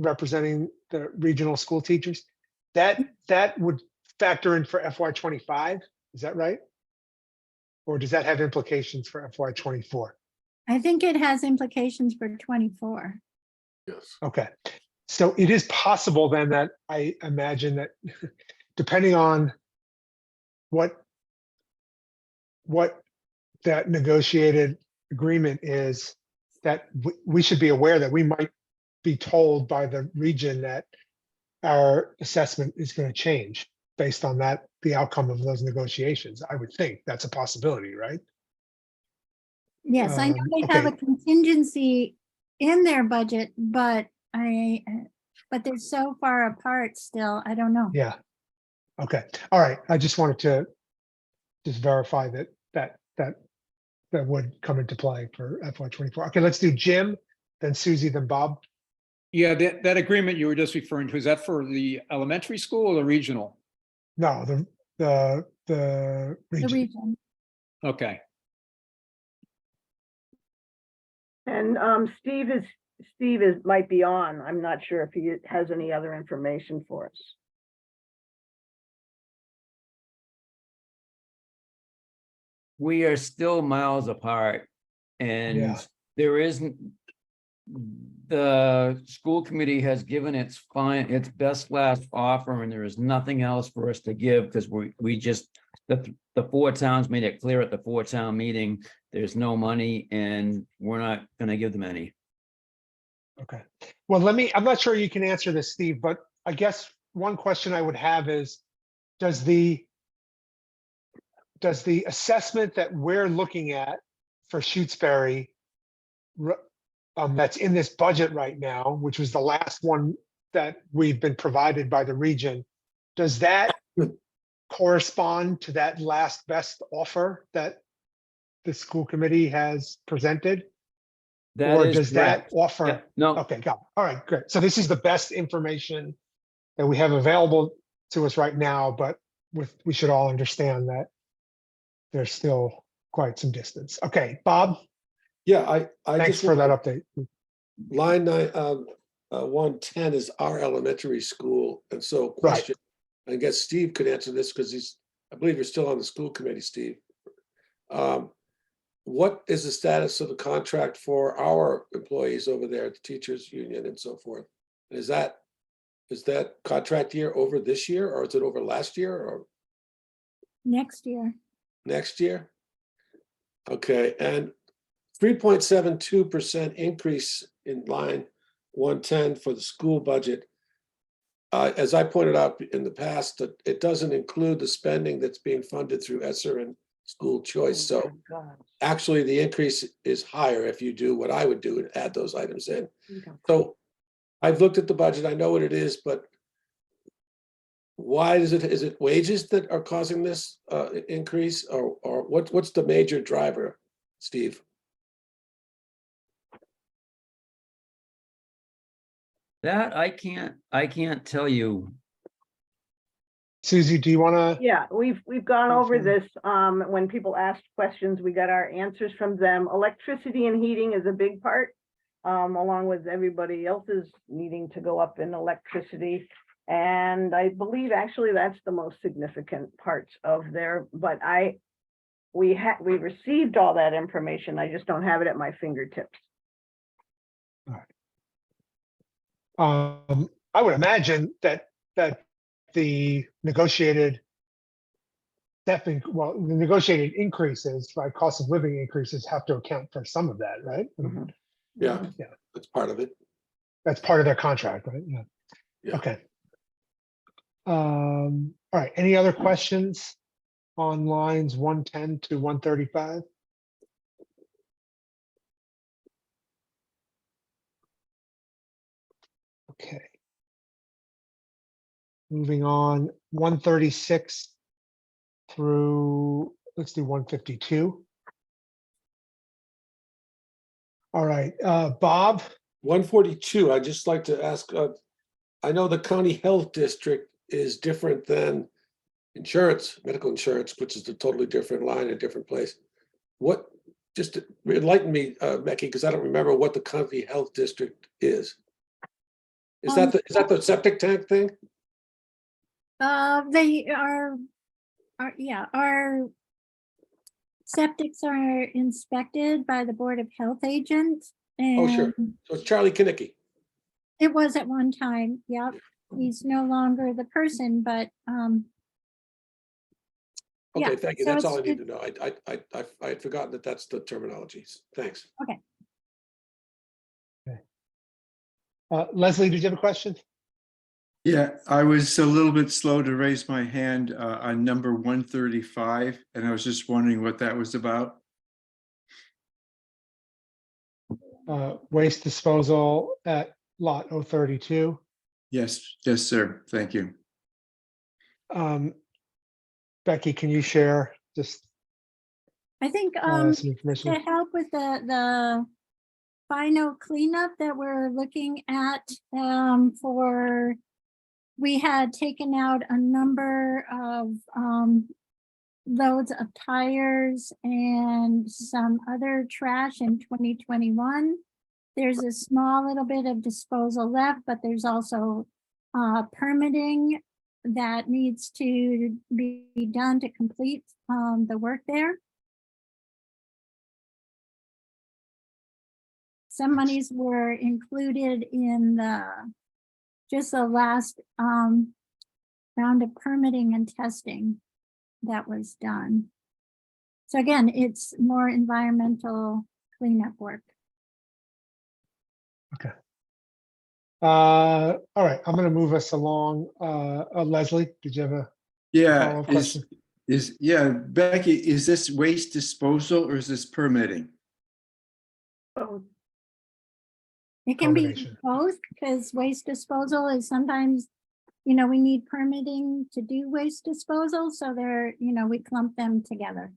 representing the regional school teachers, that would factor in for FY25. Is that right? Or does that have implications for FY24? I think it has implications for 24. Yes. Okay. So it is possible then that I imagine that depending on what that negotiated agreement is, that we should be aware that we might be told by the region that our assessment is going to change based on that, the outcome of those negotiations. I would think that's a possibility, right? Yes, I know they have a Okay. contingency in their budget, but they're so far apart still. I don't know. Yeah. Okay. All right. I just wanted to just verify that would come into play for FY24. Okay, let's do Jim, then Susie, then Bob. Yeah, that agreement you were just referring to, is that for the elementary school or the regional? No, the The region. region. Okay. And Steve might be on. I'm not sure if he has any other information for us. We are still miles apart, and Yeah. there isn't. The school committee has given its best last offer, and there is nothing else for us to give, because we just, the four towns made it clear at the 4-town meeting, there's no money and we're not gonna give them any. Okay. Well, I'm not sure you can answer this, Steve, but I guess one question I would have is, does the assessment that we're looking at for Shutesbury that's in this budget right now, which was the last one that we've been provided by the region, does that correspond to that last best offer that the school committee has presented? Or does that offer? Yeah, no, Okay, got it. All right, great. So this is the best information that we have available to us right now, but we should all understand that there's still quite some distance. Okay, Bob, Yeah, I thanks just for that update. line 110 is our elementary school, and so Right. question. I guess Steve could answer this because I believe you're still on the school committee, Steve. What is the status of the contract for our employees over there at the teachers union and so forth? Is that contract year over this year, or is it over last year, or Next year. next year? Okay, and 3.72% increase in line 110 for the school budget. As I pointed out in the past, that it doesn't include the spending that's being funded through ESSER and school choice. So actually the increase is higher if you do what I would do and add those items in. So I've looked at the budget, I know what it is, but why is it wages that are causing this increase, or what's the major driver, Steve? that I can't tell you. Susie, do you want to? Yeah, we've gone over Okay. this. When people asked questions, we got our answers from them. Electricity and heating is a big part, along with everybody else's needing to go up in electricity. And I believe actually that's the most significant parts of there, but we received all that information. I just don't have it at my fingertips. I would imagine that the negotiated the negotiated increases, right, cost of living increases have to account for some of that, right? Mhm. Yeah, Yeah. that's part of it. That's part of their contract, right? Yeah. Yeah. Okay. All right. Any other questions on lines 110 to 135? Okay. Moving on, 136 through, let's do 152. All right, Bob, 142, I'd just like to ask, I know the county health district is different than insurance, medical insurance, which is a totally different line, a different place. What, just enlighten me, Becky, because I don't remember what the county health district is. Is that the septic tank thing? They are, yeah, our septics are inspected by the Board of Health agents. Oh, sure. And So it's Charlie Kinnicky. it was at one time, yep. He's no longer the person, but, Okay, yeah, thank you. so That's all I it's- need to know. I had forgotten that that's the terminologies. Thanks. Leslie, did you have a question? Yeah, I was a little bit slow to raise my hand on number 135, and I was just wondering what that was about. Waste disposal at lot 032. Yes, yes, sir. Thank you. Becky, can you share just I think, some to information? help with the final cleanup that we're looking at, we had taken out a number of loads of tires and some other trash in 2021. There's a small little bit of disposal left, but there's also permitting that needs to be done to complete the work there. Some monies were included in just the last round of permitting and testing that was done. So again, it's more environmental cleanup work. All right, I'm gonna move us along. Leslie, did you have a Yeah, follow-up question? Becky, is this waste disposal or is this permitting? Oh, It can be Combination. both, because waste disposal is sometimes, we need permitting to do waste disposal, so they're, we clump them together.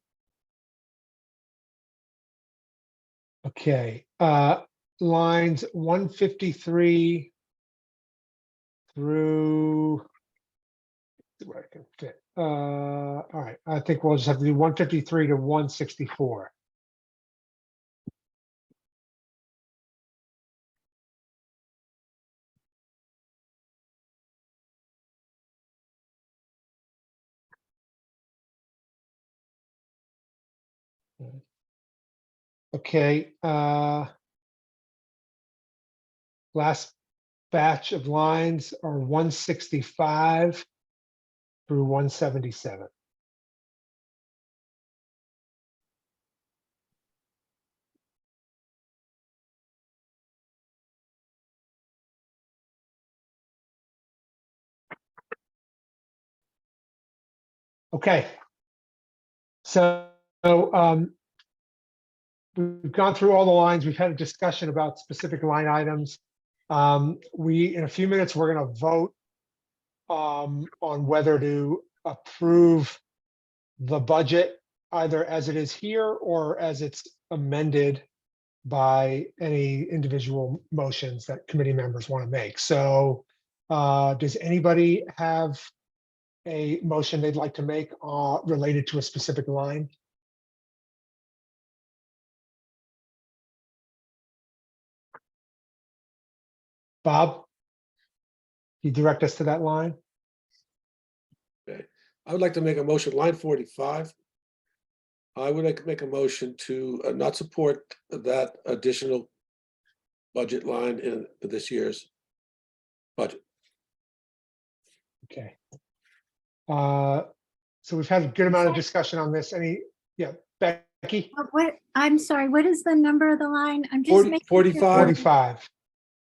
Okay, lines 153 through where I can fit. All right, I think we'll just have to do 153 to 164. Okay, last batch of lines are 165 through 177. Okay. So we've gone through all the lines. We've had a discussion about specific line items. In a few minutes, we're going to vote on whether to approve the budget either as it is here or as it's amended by any individual motions that committee members want to make. So does anybody have a motion they'd like to make related to a specific line? Bob, you direct us to that line? Okay. I would like to make a motion, line 45. I would like to make a motion to not support that additional budget line in this year's budget. Okay. So we've had a good amount of discussion on this. Becky? I'm sorry, what is the number of the line? I'm just 40 making. 45. 45,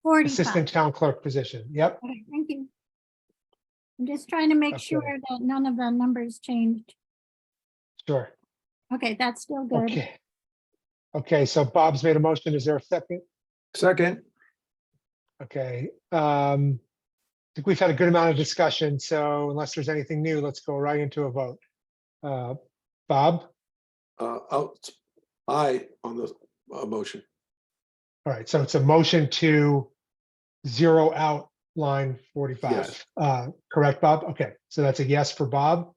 45. assistant town clerk position. Yep. Okay, thank you. I'm just trying to make sure Okay. that none of the numbers changed. Sure. Okay, that's still good. Okay. Okay, so Bob's made a motion. Is there a second? Second, Okay. I think we've had a good amount of discussion, so unless there's anything new, let's go right into a vote. Bob? Aye on the motion. All right, so it's a motion to zero out line 45. Yes. Correct, Bob? Okay, so that's a yes for Bob.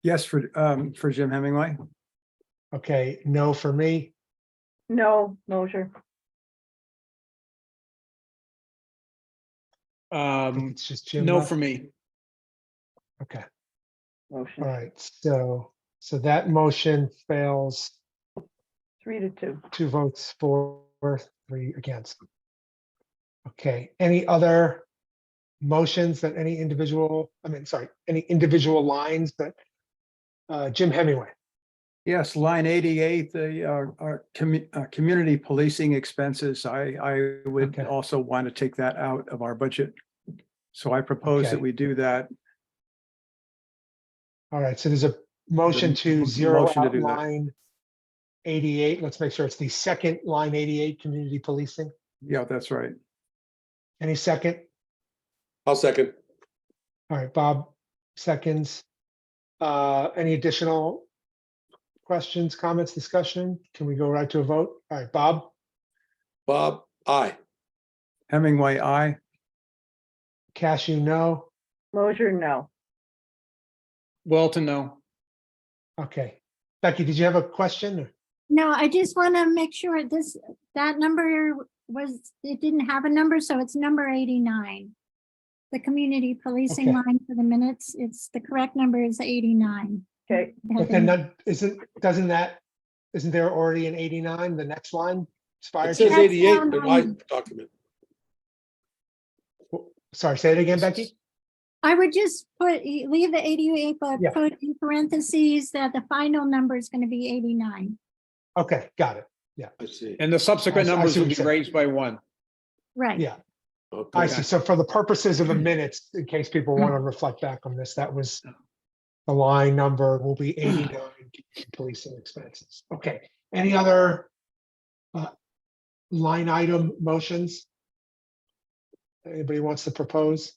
Yes, for Jim Hemingway. Okay, no for me. No, Mosher. I think it's just Jim. No left. for me. Okay, Motion. all right, so that motion fails. 3-2. 2 votes for, 3 against. Okay, any other motions that any individual lines that Jim Hemingway? Yes, line 88, our community policing expenses. I would Okay. also want to take that out of our budget. So I propose that Okay. we do that. All right, so there's a motion to zero motion to out do that. line 88. Let's make sure it's the second line 88, community policing. Yeah, that's right. Any second? I'll second. All right, Bob seconds. Any additional questions, comments, discussion? Can we go right to a vote? All right, Bob, Bob, aye. Hemingway, aye. Cashew, no. Mosher, no. Walton, no. Okay. Becky, did you have a question? No, I just want to make sure that number it didn't have a number, so it's number 89. The community policing Okay. line for the minutes, the correct number is 89. Okay, But then that isn't there already an 89, the next line? Fire It says chief? 88 down in my on- document. Sorry, say it again, Becky? I would just leave the 88, but Yeah. put in parentheses that the final number is going to be 89. Okay, got it. I see. And the subsequent I see numbers what will you're be saying. raised by 1. Right. Yeah, Okay. I see. So for the purposes of the minutes, in case people want to reflect back on this, that was the line number will be 89 policing expenses. Okay, any other line item motions? Anybody wants to propose?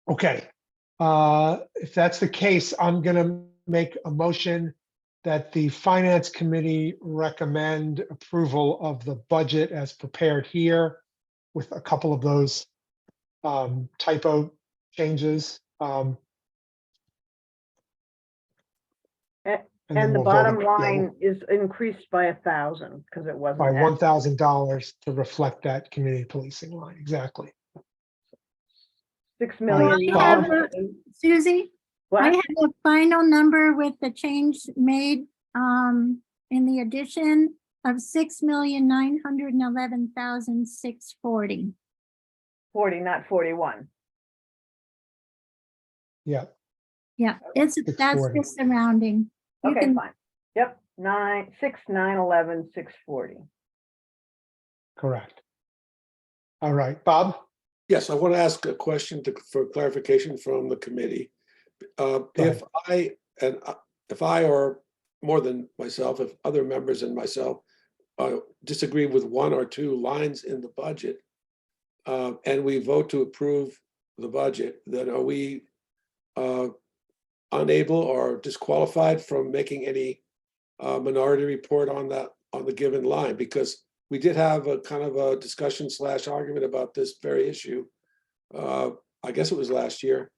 Okay, if that's the case, I'm gonna make a motion that the finance committee recommend approval of the budget as prepared here with a couple of those typo changes. A- then and the we'll vote bottom it, line is increased by 1,000 because it wasn't. by at $1,000 to reflect that community policing line, exactly. 6 million. I have Susie, I What? have the final number with the change made in the addition of 6,911,640. 40, not 41. Yeah, Yeah, that's 640. just the rounding. You Okay, can- fine. Yep, 9, 640. correct. All right, Bob? Yes, I want to ask a question for clarification from the committee. If I or more than myself, if other members and myself disagree with 1 or 2 lines in the budget, and we vote to approve the budget, then are we unable or disqualified from making any minority report on the given line? Because we did have a kind of a discussion / argument about this very issue. I guess it was last year.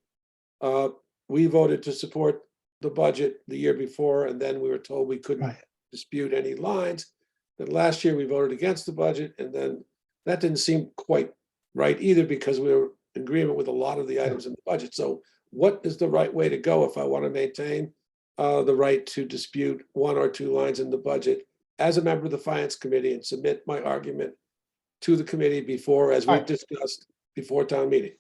We voted to support the budget the year before, and then we were told we couldn't Right. dispute any lines. Then last year we voted against the budget, and then that didn't seem quite right either because we were in agreement with a lot of the items in the budget. So what is the right way to go if I want to maintain the right to dispute 1 or 2 lines in the budget as a member of the finance committee and submit my argument to the committee before, as we Right. discussed before town meeting?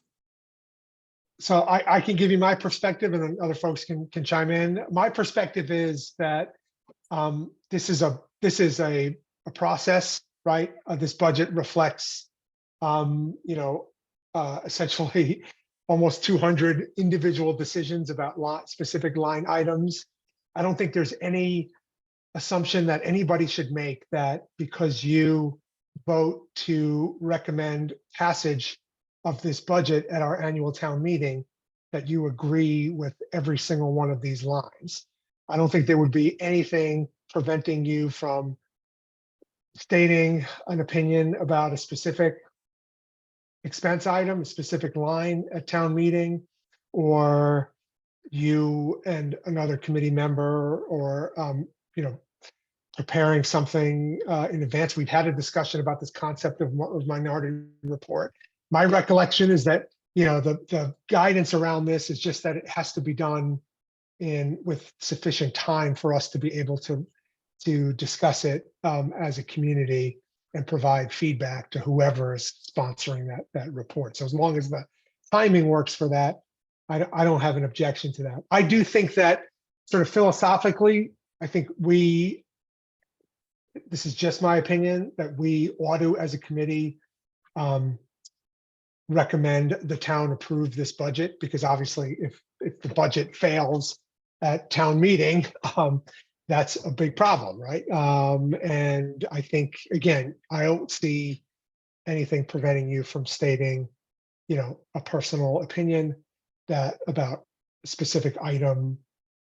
So I can give you my perspective and then other folks can chime in. My perspective is that this is a process, right? This budget reflects, essentially almost 200 individual decisions about specific line items. I don't think there's any assumption that anybody should make that because you vote to recommend passage of this budget at our annual town meeting, that you agree with every single one of these lines. I don't think there would be anything preventing you from stating an opinion about a specific expense item, a specific line at town meeting, or you and another committee member, or preparing something in advance. We've had a discussion about this concept of minority report. My recollection is that the guidance around this is just that it has to be done with sufficient time for us to be able to discuss it as a community and provide feedback to whoever is sponsoring that report. So as long as the timing works for that, I don't have an objection to that. I do think that sort of philosophically, I think this is just my opinion, that we ought to, as a committee, recommend the town approve this budget, because obviously if the budget fails at town meeting, that's a big problem, right? And I think, again, I don't see anything preventing you from stating, a personal opinion about a specific item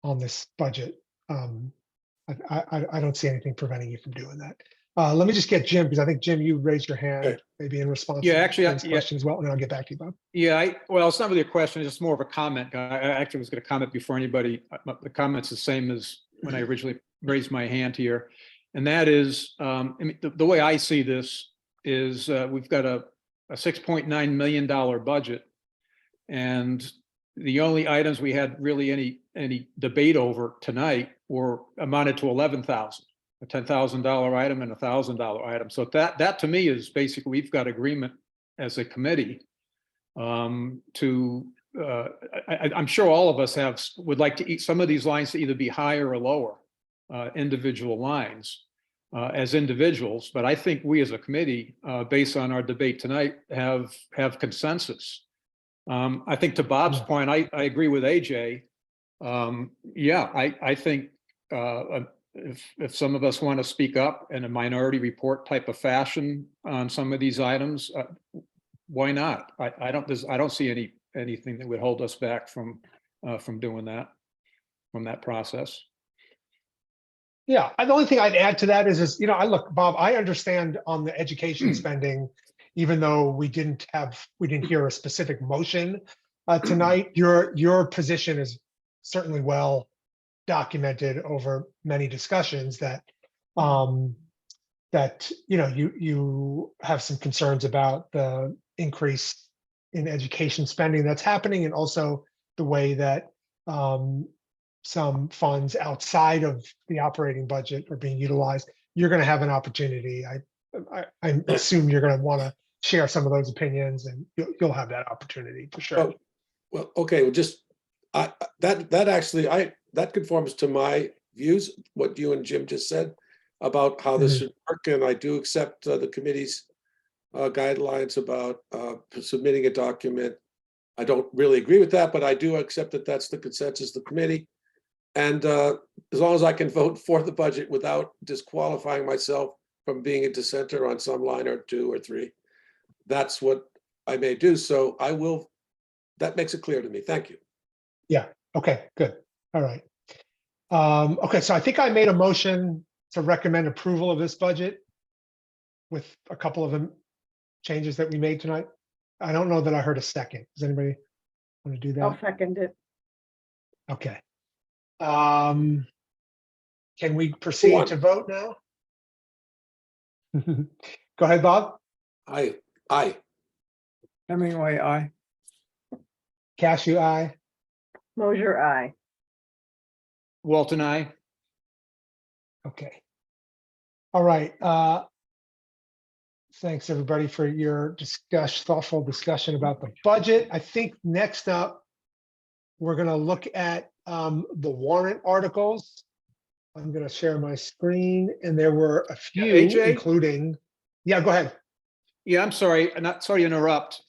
on this budget. I don't see anything preventing you from doing that. Let me just get Jim, because I think, Jim, you raised your hand, Okay. maybe in response Yeah, to actually, Jim's question as well, and then I'll get back to you, Bob. Yeah, well, it's not really a question, it's just more of a comment. I actually was going to comment before anybody, the comment's the same as when I originally raised my hand here. And that is, I mean, the way I see this is we've got a $6.9 million budget. And the only items we had really any debate over tonight were amounted to 11,000, a $10,000 item and a $1,000 item. So that to me is basically, we've got agreement as a committee I'm sure all of us would like to eat some of these lines to either be higher or lower, individual lines as individuals. But I think we as a committee, based on our debate tonight, have consensus. I think to Bob's point, I agree with AJ. Yeah, I think if some of us want to speak up in a minority report type of fashion on some of these items, why not? I don't see anything that would hold us back from doing that, from that process. Yeah, the only thing I'd add to that is look, Bob, I understand on the education spending, even though we didn't hear a specific motion tonight, your position is certainly well documented over many discussions that you have some concerns about the increase in education spending that's happening, and also the way that some funds outside of the operating budget are being utilized. You're going to have an opportunity. I assume you're going to want to share some of those opinions, and you'll have that opportunity for sure. Well, okay, well, just that conforms to my views, what you and Jim just said about how this should work, and I do accept the committee's guidelines about submitting a document. I don't really agree with that, but I do accept that that's the consensus of the committee. And as long as I can vote for the budget without disqualifying myself from being a dissenter on some line or two or three, that's what I may do. So I will, that makes it clear to me. Thank you. Yeah, okay, good. All right. Okay, so I think I made a motion to recommend approval of this budget with a couple of them changes that we made tonight. I don't know that I heard a second. Does anybody want to do that? I'll second it. Okay. Can we proceed to vote now? Go ahead, Bob. Aye. Hemingway, aye. Cashew, aye. Mosier, aye. Walt and I. Okay. All right. Thanks everybody for your thoughtful discussion about the budget. I think next up, we're going to look at the warrant articles. I'm going to share my screen, and there were a few, AJ? including, yeah, go ahead. Yeah, I'm sorry, sorry to interrupt.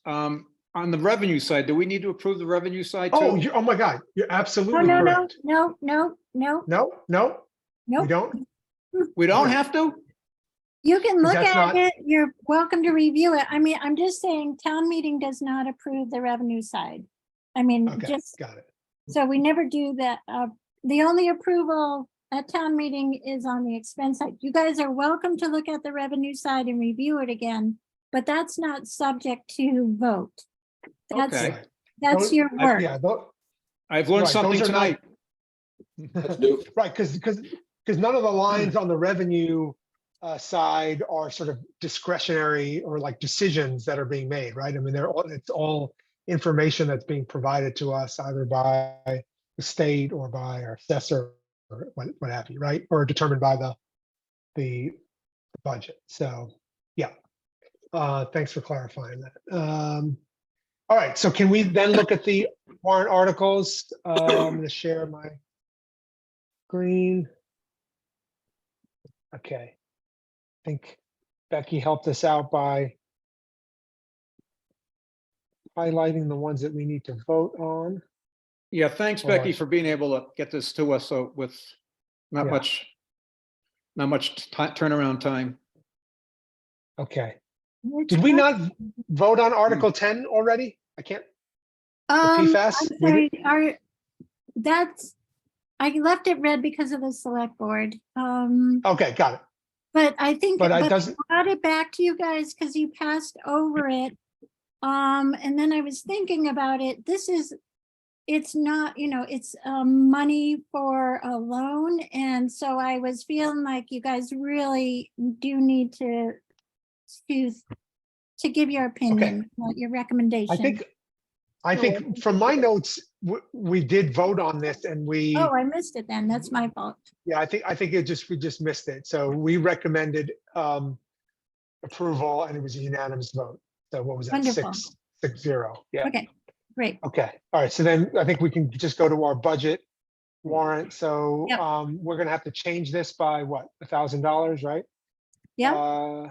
on the revenue side, do we need to approve the revenue side Oh, too? oh my God, you're No, absolutely no, no, correct. no, no, no, No, no, we no. don't. We don't Okay. have to? You can look that's at not- it. You're welcome to review it. I mean, I'm just saying, town meeting does not approve the revenue side. I mean, Okay, just, got it. so we never do that. The only approval at town meeting is on the expense side. You guys are welcome to look at the revenue side and review it again, but that's not subject to vote. That's, Okay. Right. that's Those- your work. Yeah, I've learned Right, something those are not- tonight. That's new. right, because none of the lines on the revenue side are sort of discretionary or like decisions that are being made, right? I mean, it's all information that's being provided to us either by the state or by our assessor or what have you, right? Or determined by the budget. So, yeah. Thanks for clarifying that. All right, so can we then look at the warrant articles? I'm going to share my screen. Okay. I think Becky helped us out by highlighting the ones that we need to vote on. Yeah, thanks, Hold on. Becky, for being able to get this to us so with not Yeah. much turnaround time. Okay. Which Did we one? not vote on Article 10 already? I can't. PFAS? I'm We sorry, I left it red because of the select board. Okay, got it. But I think, But but it I doesn't, brought it back to you guys because you passed over it. And then I was thinking about it. It's not, it's money for a loan. And so I was feeling like you guys really do need to give your opinion, your recommendation. I think from my notes, we did vote on this and we, Oh, I missed it then. That's my fault. yeah, I think we just missed it. So we recommended approval and it was a unanimous vote. So what was that? Wonderful. 6-0. Yeah. Okay, great. Okay. All right. So then I think we can just go to our budget warrant. So Yep. we're going to have to change this by what? $1,000, right? Yeah,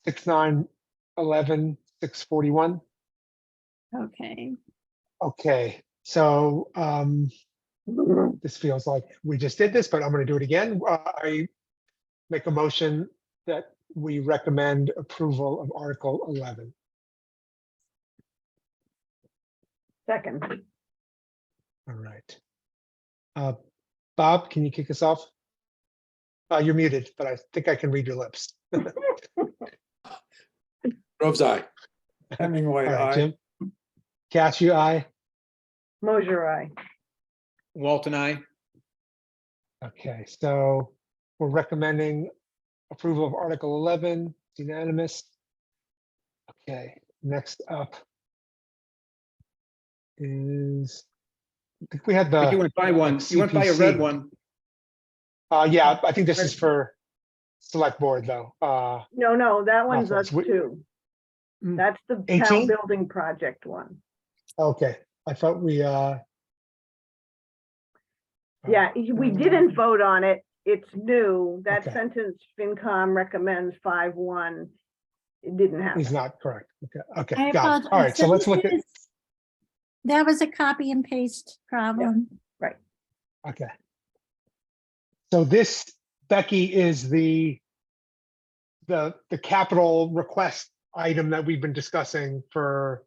6/9/11, 641. okay. Okay. So this feels like we just did this, but I'm going to do it again. I make a motion that we recommend approval of Article 11. Second. All right. Bob, can you kick us off? You're muted, but I think I can read your lips. Grove's eye. Hemingway, All right, aye. Jim. Cashew, aye. Mosier, aye. Walt and I, Okay, so we're recommending approval of Article 11, it's unanimous. Okay, next up is, I think we had you the, went by one, you went by a red CPC. one. yeah, I think this is for select board though. No, that one's for us us. We- too. Mm. That's the 18? town building project one. Okay, I thought we, Yeah, we didn't vote on it. It's new. That Okay. sentence, FinCom recommends 5-1. It didn't happen. He's not correct. Okay, I okay, got it. apologize. All right, so let's look at, That was a copy and paste problem. okay. So this, Becky, is the capital request item that we've been discussing for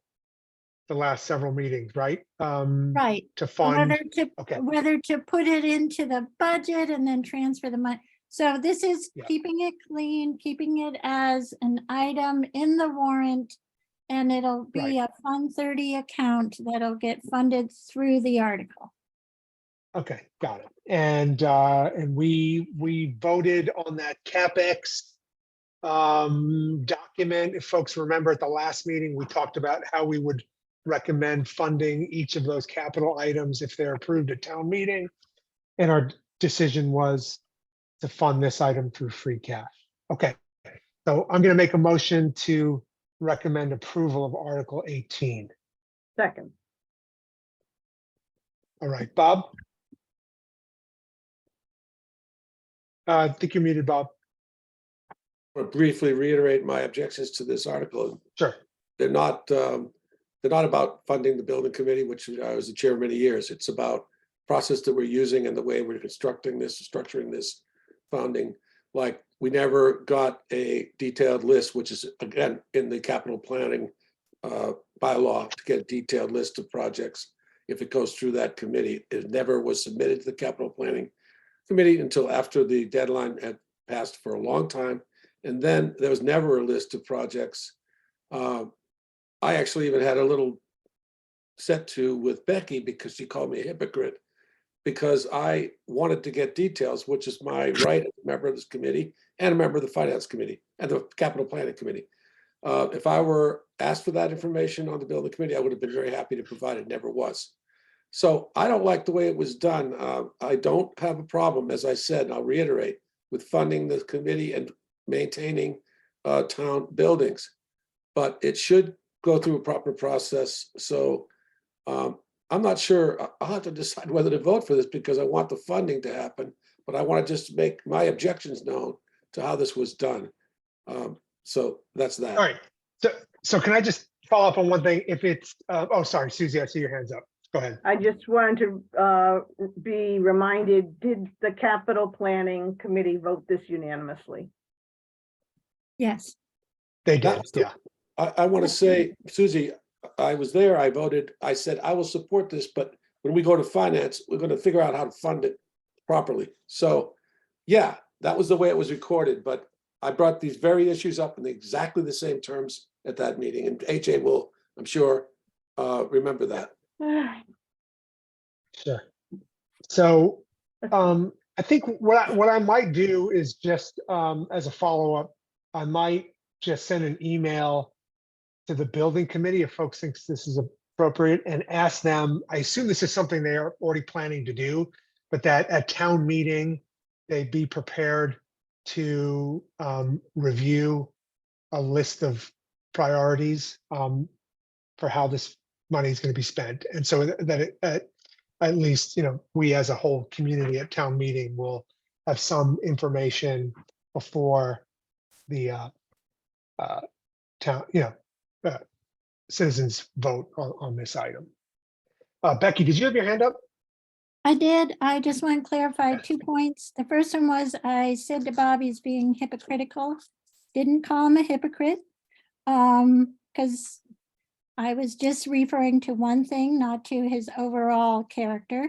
the last several meetings, right? Right. To fund, okay. Whether to put it into the budget and then transfer the money. So this is Yeah. keeping it clean, keeping it as an item in the warrant. And it'll be a Fund 30 account that'll get funded through the article. Okay, got it. And we voted on that CapEx document. If folks remember at the last meeting, we talked about how we would recommend funding each of those capital items if they're approved at town meeting. And our decision was to fund this item through free cash. Okay, so I'm going to make a motion to recommend approval of Article 18. Second. All right, Bob? I think you're muted, Bob. I'll briefly reiterate my objections to this article. Sure. They're not they're not about funding the building committee, which I was the chair many years. It's about process that we're using and the way we're constructing this, structuring this funding. Like, we never got a detailed list, which is again in the capital planning bylaw, to get a detailed list of projects. If it goes through that committee, it never was submitted to the capital planning committee until after the deadline had passed for a long time. And then there was never a list of projects. I actually even had a little set to with Becky because she called me a hypocrite because I wanted to get details, which is my right as a member of this committee and a member of the finance committee and the capital planning committee. If I were asked for that information on the building committee, I would have been very happy to provide it. Never was. So I don't like the way it was done. I don't have a problem, as I said, and I'll reiterate, with funding the committee and maintaining town buildings, but it should go through a proper process. So I'm not sure. I'll have to decide whether to vote for this because I want the funding to happen, but I want to just make my objections known to how this was done. So that's that. All right. So can I just follow up on one thing? If it's, oh, sorry, Susie, I see your hands up. Go ahead. I just wanted to be reminded, did the capital planning committee vote this unanimously? Yes. They did, That's the- yeah. I want to say, Susie, I was there, I voted, I said, I will support this, but when we go to finance, we're going to figure out how to fund it properly. So yeah, that was the way it was recorded, but I brought these very issues up in exactly the same terms at that meeting, and AJ will, I'm sure, remember that. Sure. So I think what I might do is just as a follow-up, I might just send an email to the building committee if folks thinks this is appropriate and ask them, I assume this is something they are already planning to do, but that at town meeting, they be prepared to review a list of priorities for how this money is going to be spent. And so that it, at least, we as a whole community at town meeting will have some information before the town, citizens vote on this item. Becky, did you have your hand up? I did. I just want to clarify 2 points. The first one was I said to Bob he's being hypocritical. Didn't call him a hypocrite because I was just referring to one thing, not to his overall character.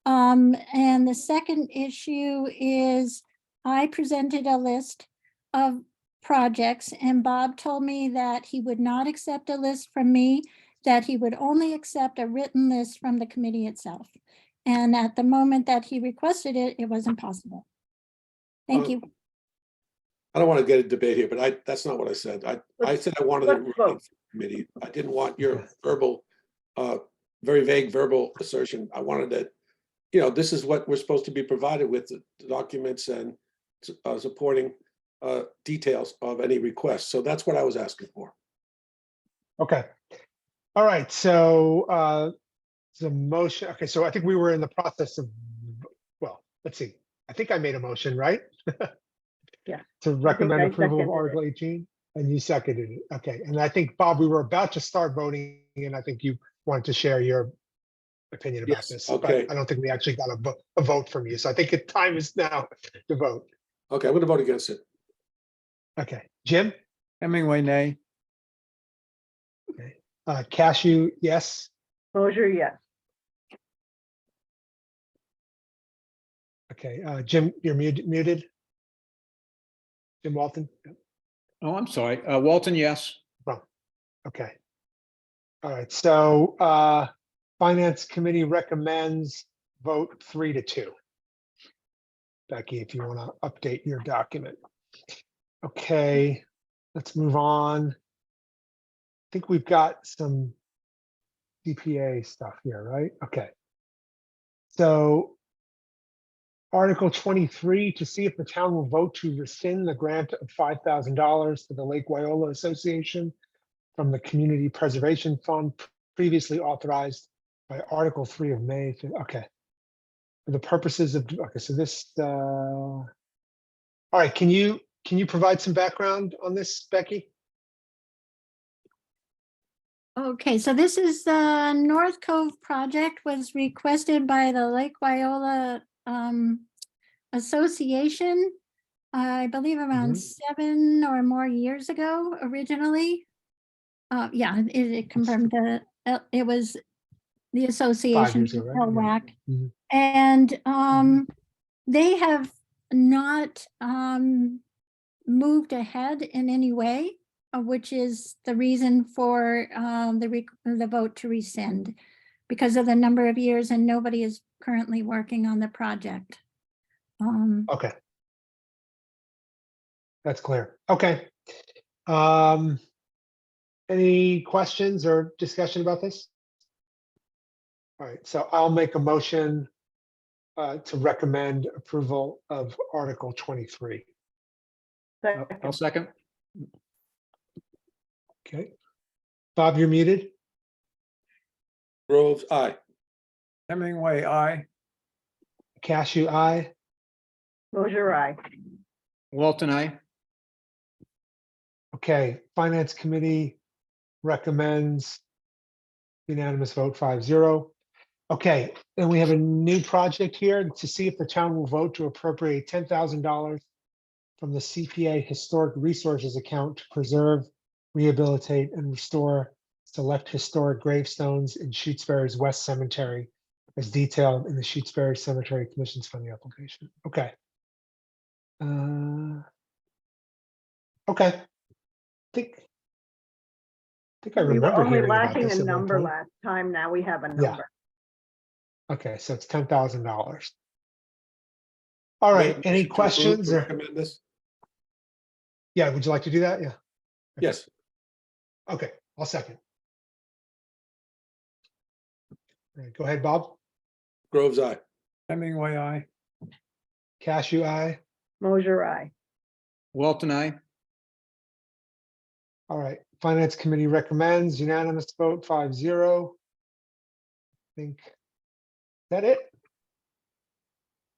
And the second issue is I presented a list of projects and Bob told me that he would not accept a list from me, that he would only accept a written list from the committee itself. And at the moment that he requested it, it wasn't possible. Thank you. I don't want to get a debate here, but that's not what I said. I said I wanted let's it vote. committee. I didn't want your verbal, very vague verbal assertion. I wanted to, this is what we're supposed to be provided with, the documents and supporting details of any request. So that's what I was asking for. Okay. All right. So the motion. Okay. So I think we were in the process of, well, let's see. I think I made a motion, right? Yeah. To recommend I approval of seconded it. Article 18, and you seconded it. Okay. And I think, Bob, we were about to start voting, and I think you wanted to share your opinion about Yes, this. okay. But I don't think we actually got a vote from you. So I think time is now to vote. Okay, I'm going to vote against it. Okay. Jim? Hemingway, nay. Okay. Cashew, yes. Closure, yes. Okay. Jim, you're muted. Jim Walton? Oh, I'm sorry. Walton, yes. Okay. All right. So Finance Committee recommends vote 3-2. Becky, if you want to update your document. Okay, let's move on. I think we've got some CPA stuff here, right? Okay. So Article 23, to see if the town will vote to rescind the grant of $5,000 to the Lake Wyola Association from the Community Preservation Fund previously authorized by Article 3 of May. Okay. For the purposes of, okay, so this, all right, can you provide some background on this, Becky? Okay, so this is the North Cove project was requested by the Lake Wyola Association, I believe around 7 or more years ago originally. Yeah, it confirmed that it was the association, years ago, right? Yeah. LWAC. Mhm. And they have not moved ahead in any way, which is the reason for the vote to rescind because of the number of years and nobody is currently working on the project. Okay. That's clear. Okay. Any questions or discussion about this? All right, so I'll make a motion to recommend approval of Article 23. I'll second. Okay. Bob, you're muted. Groves, aye. Hemingway, aye. Cashew, aye. Mosier, aye. Walton, I. Okay, Finance Committee recommends unanimous vote 5-0. Okay, and we have a new project here to see if the town will vote to appropriate $10,000 from the CPA Historic Resources account to preserve, rehabilitate, and restore select historic gravestones in Shutesbury's West Cemetery as detailed in the Shutesbury Cemetery Commission's funding application. Okay. Okay. I think I We were remember only hearing about lacking a this at one number point. last time. Now we have a Yeah. number. Okay, so it's $10,000. All right, Make a any motion to approve questions to or, recommend this? yeah, would you like to do that? Yeah, Yes, okay, I'll second. All right, go ahead, Bob. Groves, aye. Hemingway, aye. Cashew, aye. Mosier, aye. Walton, I. All right, Finance Committee recommends unanimous vote 5-0. I think that it?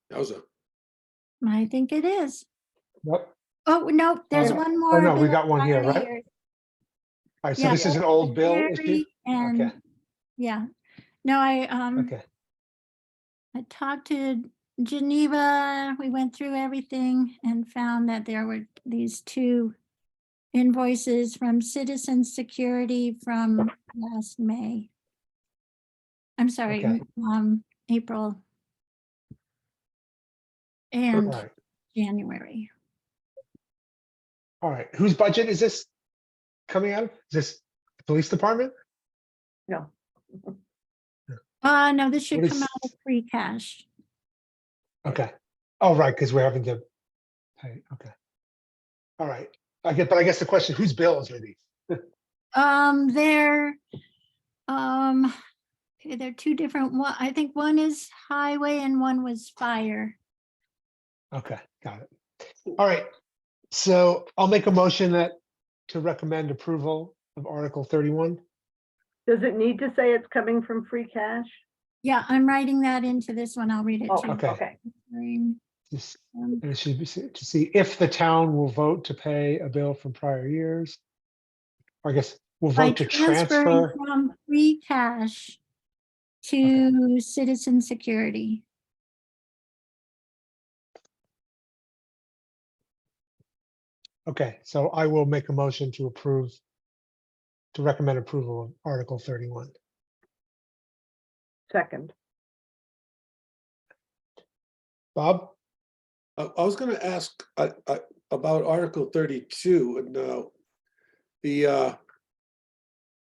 That was a, I think it is. Yep. Oh, no, there's Uh, one oh, more. no, we bill got one here, prior to right? yours. All right, so Yeah, this is an old bill issue? Jerry And, Okay, yeah, no, okay, I talked to Geneva, we went through everything and found that there were these 2 invoices from Citizen Security from last May. I'm sorry, Okay. April all and right, January. all right. Whose budget is this coming out of? Is this the police department? No. No, this should What come is- out of free cash. Okay. Oh, right, because we're having to pay, okay. All right, but I guess the question, whose bills are these? They're, okay, they're 2 different, I think one is highway and one was fire. Okay, got it. All right, so I'll make a motion to recommend approval of Article 31. Does it need to say it's coming from free cash? Yeah, I'm writing that into this one. I'll read it Oh, to you. Okay. okay. Just- Um, And it should be to see if the town will vote to pay a bill from prior years. Or I guess we'll By vote to transferring transfer. from free cash to citizen security. Okay, so I will make a motion to recommend approval of Article 31. Second. Bob? I was gonna ask about Article 32 and the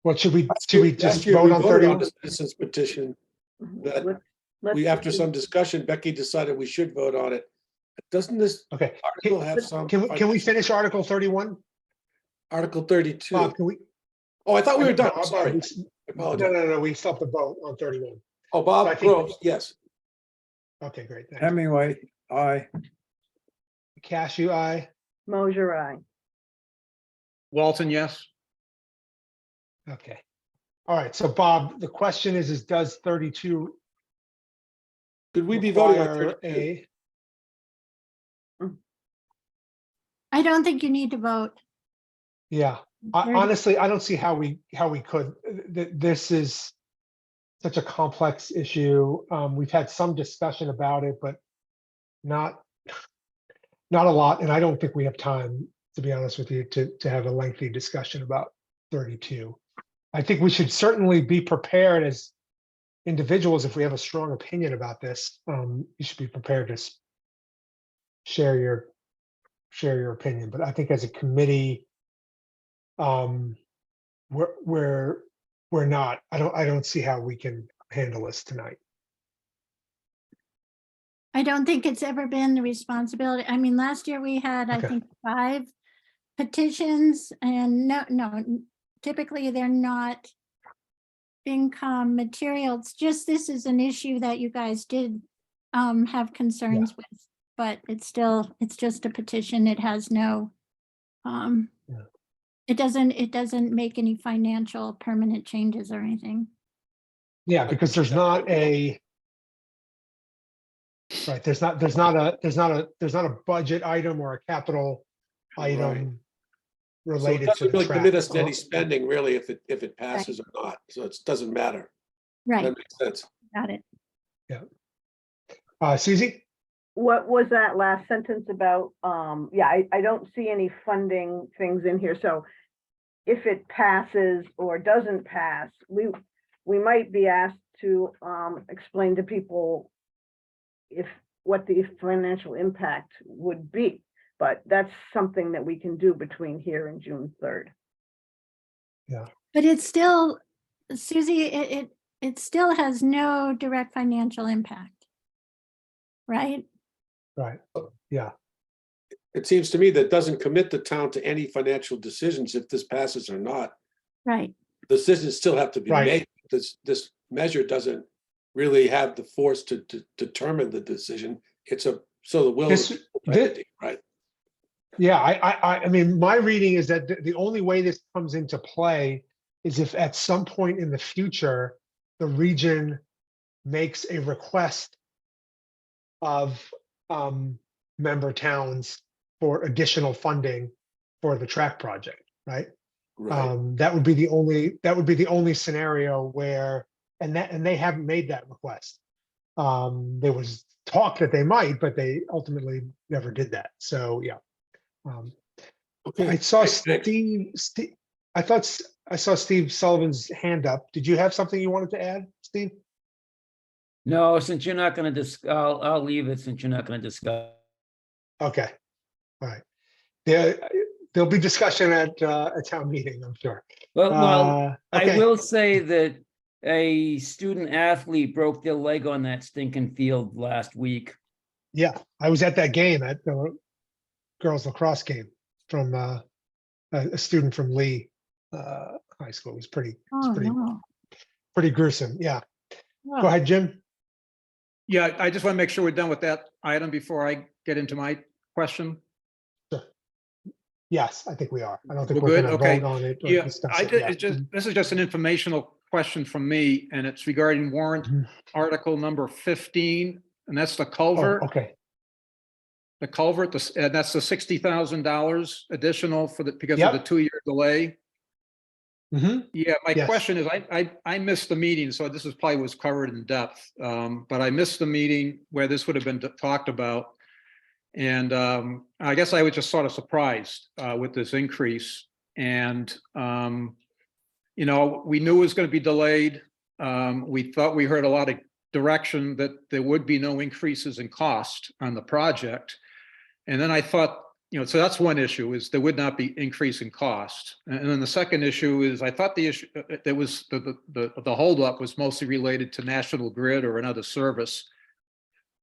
What should we last just year vote we on voted on 31? the citizens petition. That Let's- we, after some discussion, Becky decided we should vote on it. Doesn't this Okay, article have some? can we finish Article 31? Article 32. Bob, can we? Oh, I thought we were done. Bob, Sorry. I No, apologize. no, we still have to vote on 31. Oh, I Bob think- Groves, yes. Okay, great. Thanks. Hemingway, aye. Cashew, aye. Mosier, aye. Walton, yes. Okay. All right, so Bob, the question is does 32 Could we be voting on require 32? I don't think you need to vote. Yeah, Honestly, I don't see how we could. This is such a complex issue. We've had some discussion about it, but not a lot. And I don't think we have time, to be honest with you, to have a lengthy discussion about 32. I think we should certainly be prepared as individuals. If we have a strong opinion about this, you should be prepared to share your opinion. But I think as a committee, we're not. I don't see how we can handle this tonight. I don't think it's ever been the responsibility. I mean, last year we had, I Okay. think, 5 petitions, and no, typically they're not FinCom material. It's just, this is an issue that you guys did have concerns with, but it's just a petition. It has no, it doesn't make any financial permanent changes or anything. Yeah, because there's not a right. There's not a budget item or a capital item So it related to doesn't the really track. commit us to any spending really if it passes or not. So it doesn't matter. Right, That makes sense. got it. Susie? What was that last sentence about? Yeah, I don't see any funding things in here. So if it passes or doesn't pass, we might be asked to explain to people what the financial impact would be. But that's something that we can do between here and June 3rd. But it's still, Susie, it still has no direct financial impact, right? Right. Yeah. It seems to me that doesn't commit the town to any financial decisions if this passes or not. Right. Decisions still have to be Right. made. This measure doesn't really have the force to determine the decision. It's the will of the entity, right? Yeah, I mean, my reading is that the only way this comes into play is if at some point in the future, the region makes a request of member towns for additional funding for the track project, right? Right. That would be the only scenario where, and they haven't made that request. There was talk that they might, but they ultimately never did that. So yeah. Okay. I saw Thanks. Steve. I thought I saw Steve Sullivan's hand up. Did you have something you wanted to add, Steve? No, since you're not going to discuss, I'll leave it since you're not going to discuss. Okay. All right. There'll be discussion at a town meeting, I'm sure. Well, okay. I will say that a student athlete broke their leg on that stinking field last week. Yeah, I was at that game, at the girls lacrosse game from a student from Lee High School. It was pretty No. gruesome. Yeah. Oh. Go ahead, Jim. Yeah, I just want to make sure we're done with that item before I get into my question. Yes, I think we are. I don't think We're we're good? going to Okay. vote on it or Yeah, discuss it yet. this is just an informational question from me, and it's regarding warrant Mhm. article number 15, and that's the Oh, culvert. okay. The culvert, and that's the $60,000 additional because of the Yep. 2-year delay. Mhm. Yeah, my Yes. question is, I missed the meeting, so this is probably was covered in depth. But I missed the meeting where this would have been talked about. And I guess I was just sort of surprised with this increase. And, we knew it was going to be delayed. We thought we heard a lot of direction that there would be no increases in cost on the project. And then I thought, so that's one issue, is there would not be increase in cost. And then the second issue is I thought the issue that was the holdup was mostly related to National Grid or another service.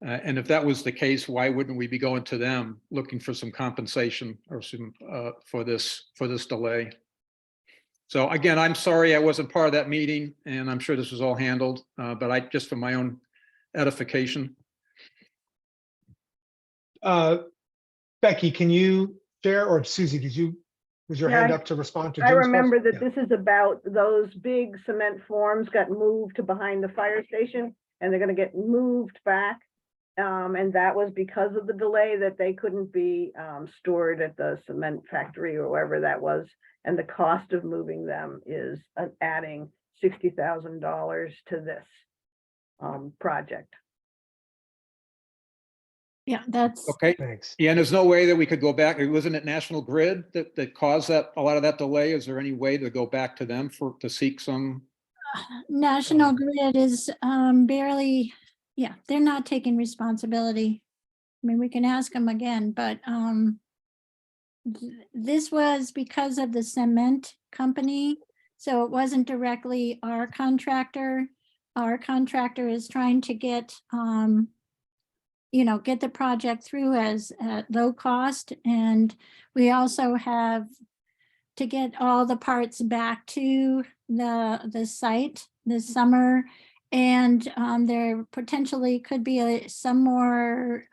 And if that was the case, why wouldn't we be going to them looking for some compensation or some for this delay? So again, I'm sorry I wasn't part of that meeting, and I'm sure this was all handled, but I just for my own edification. Becky, can you share, or Susie, was your Yeah, hand up to respond to I Jim's remember question? that this is about those big cement forms got moved to behind the fire station, and they're gonna get moved back. And that was because of the delay that they couldn't be stored at the cement factory or wherever that was. And the cost of moving them is adding $60,000 to this project. Yeah, that's, Okay. Thanks. Yeah, and there's no way that we could go back. Wasn't it National Grid that caused that, a lot of that delay? Is there any way to go back to them to seek some? National Grid is barely, yeah, they're not taking responsibility. I mean, we can ask them again, but this was because of the cement company. So it wasn't directly our contractor. Our contractor is trying to get, get the project through as at low cost. And we also have to get all the parts back to the site this summer. And there potentially could be some more,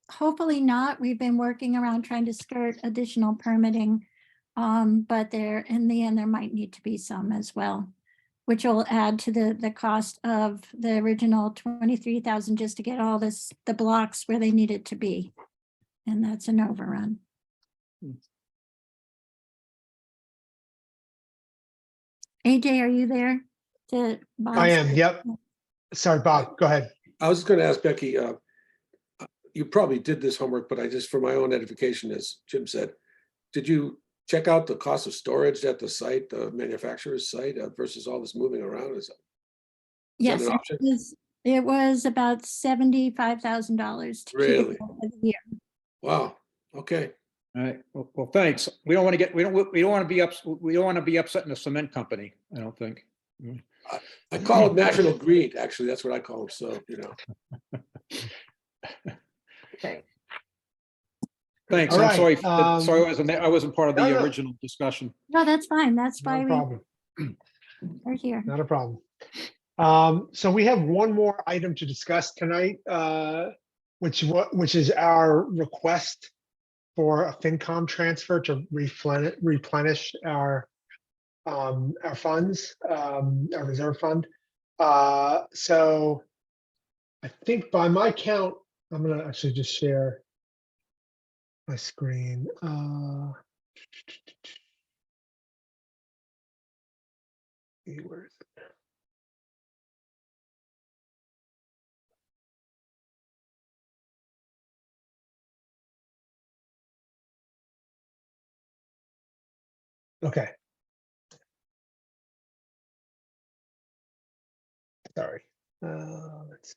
hopefully not. We've been working around trying to skirt additional permitting. But there, in the end, there might need to be some as well, which will add to the cost of the original 23,000 just to get all the blocks where they need it to be. And that's an overrun. AJ, are you there? I am, yep. Sorry, Bob, go ahead. I was just going to ask Becky, you probably did this homework, but I just, for my own edification, as Jim said, did you check out the cost of storage at the site, the manufacturer's site versus all this moving around? Is that Yes, an option? it was about $75,000 to keep Really? it for the year. Wow. Okay. All right. Well, thanks. We don't want to be upsetting the cement company, I don't think. I call it national greed. Actually, that's what I call them. So, Okay. Thanks. All I'm right, sorry, I wasn't part of no, the no. original discussion. No, that's fine. That's Not why a problem. we're here. Not a problem. So we have one more item to discuss tonight, which is our request for a FinCom transfer to replenish our funds, our reserve fund. So I think by my count, I'm gonna actually just share my screen. Where is it? Okay. Sorry. Let's see.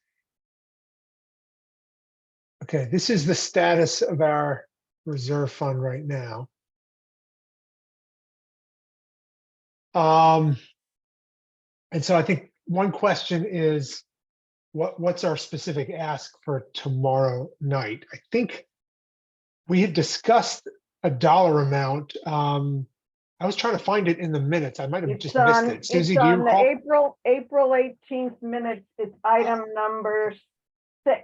Okay, this is the status of our reserve fund right now. And so I think one question is, what's our specific ask for tomorrow night? I think we had discussed a dollar amount. I was trying to find it in the minutes. I might have just missed it. Susie, do you On the recall? April 18th minutes, it's item number 6.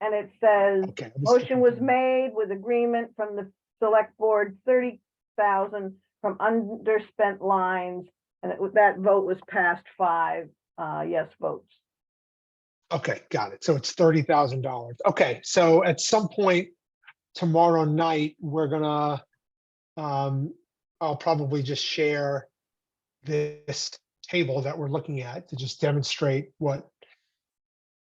And it says, Okay, motion was made with agreement from the select board, 30,000 from underspent lines. And that vote was passed 5 yes votes. Okay, got it. So it's $30,000. Okay, so at some point tomorrow night, we're gonna, I'll probably just share this table that we're looking at to just demonstrate what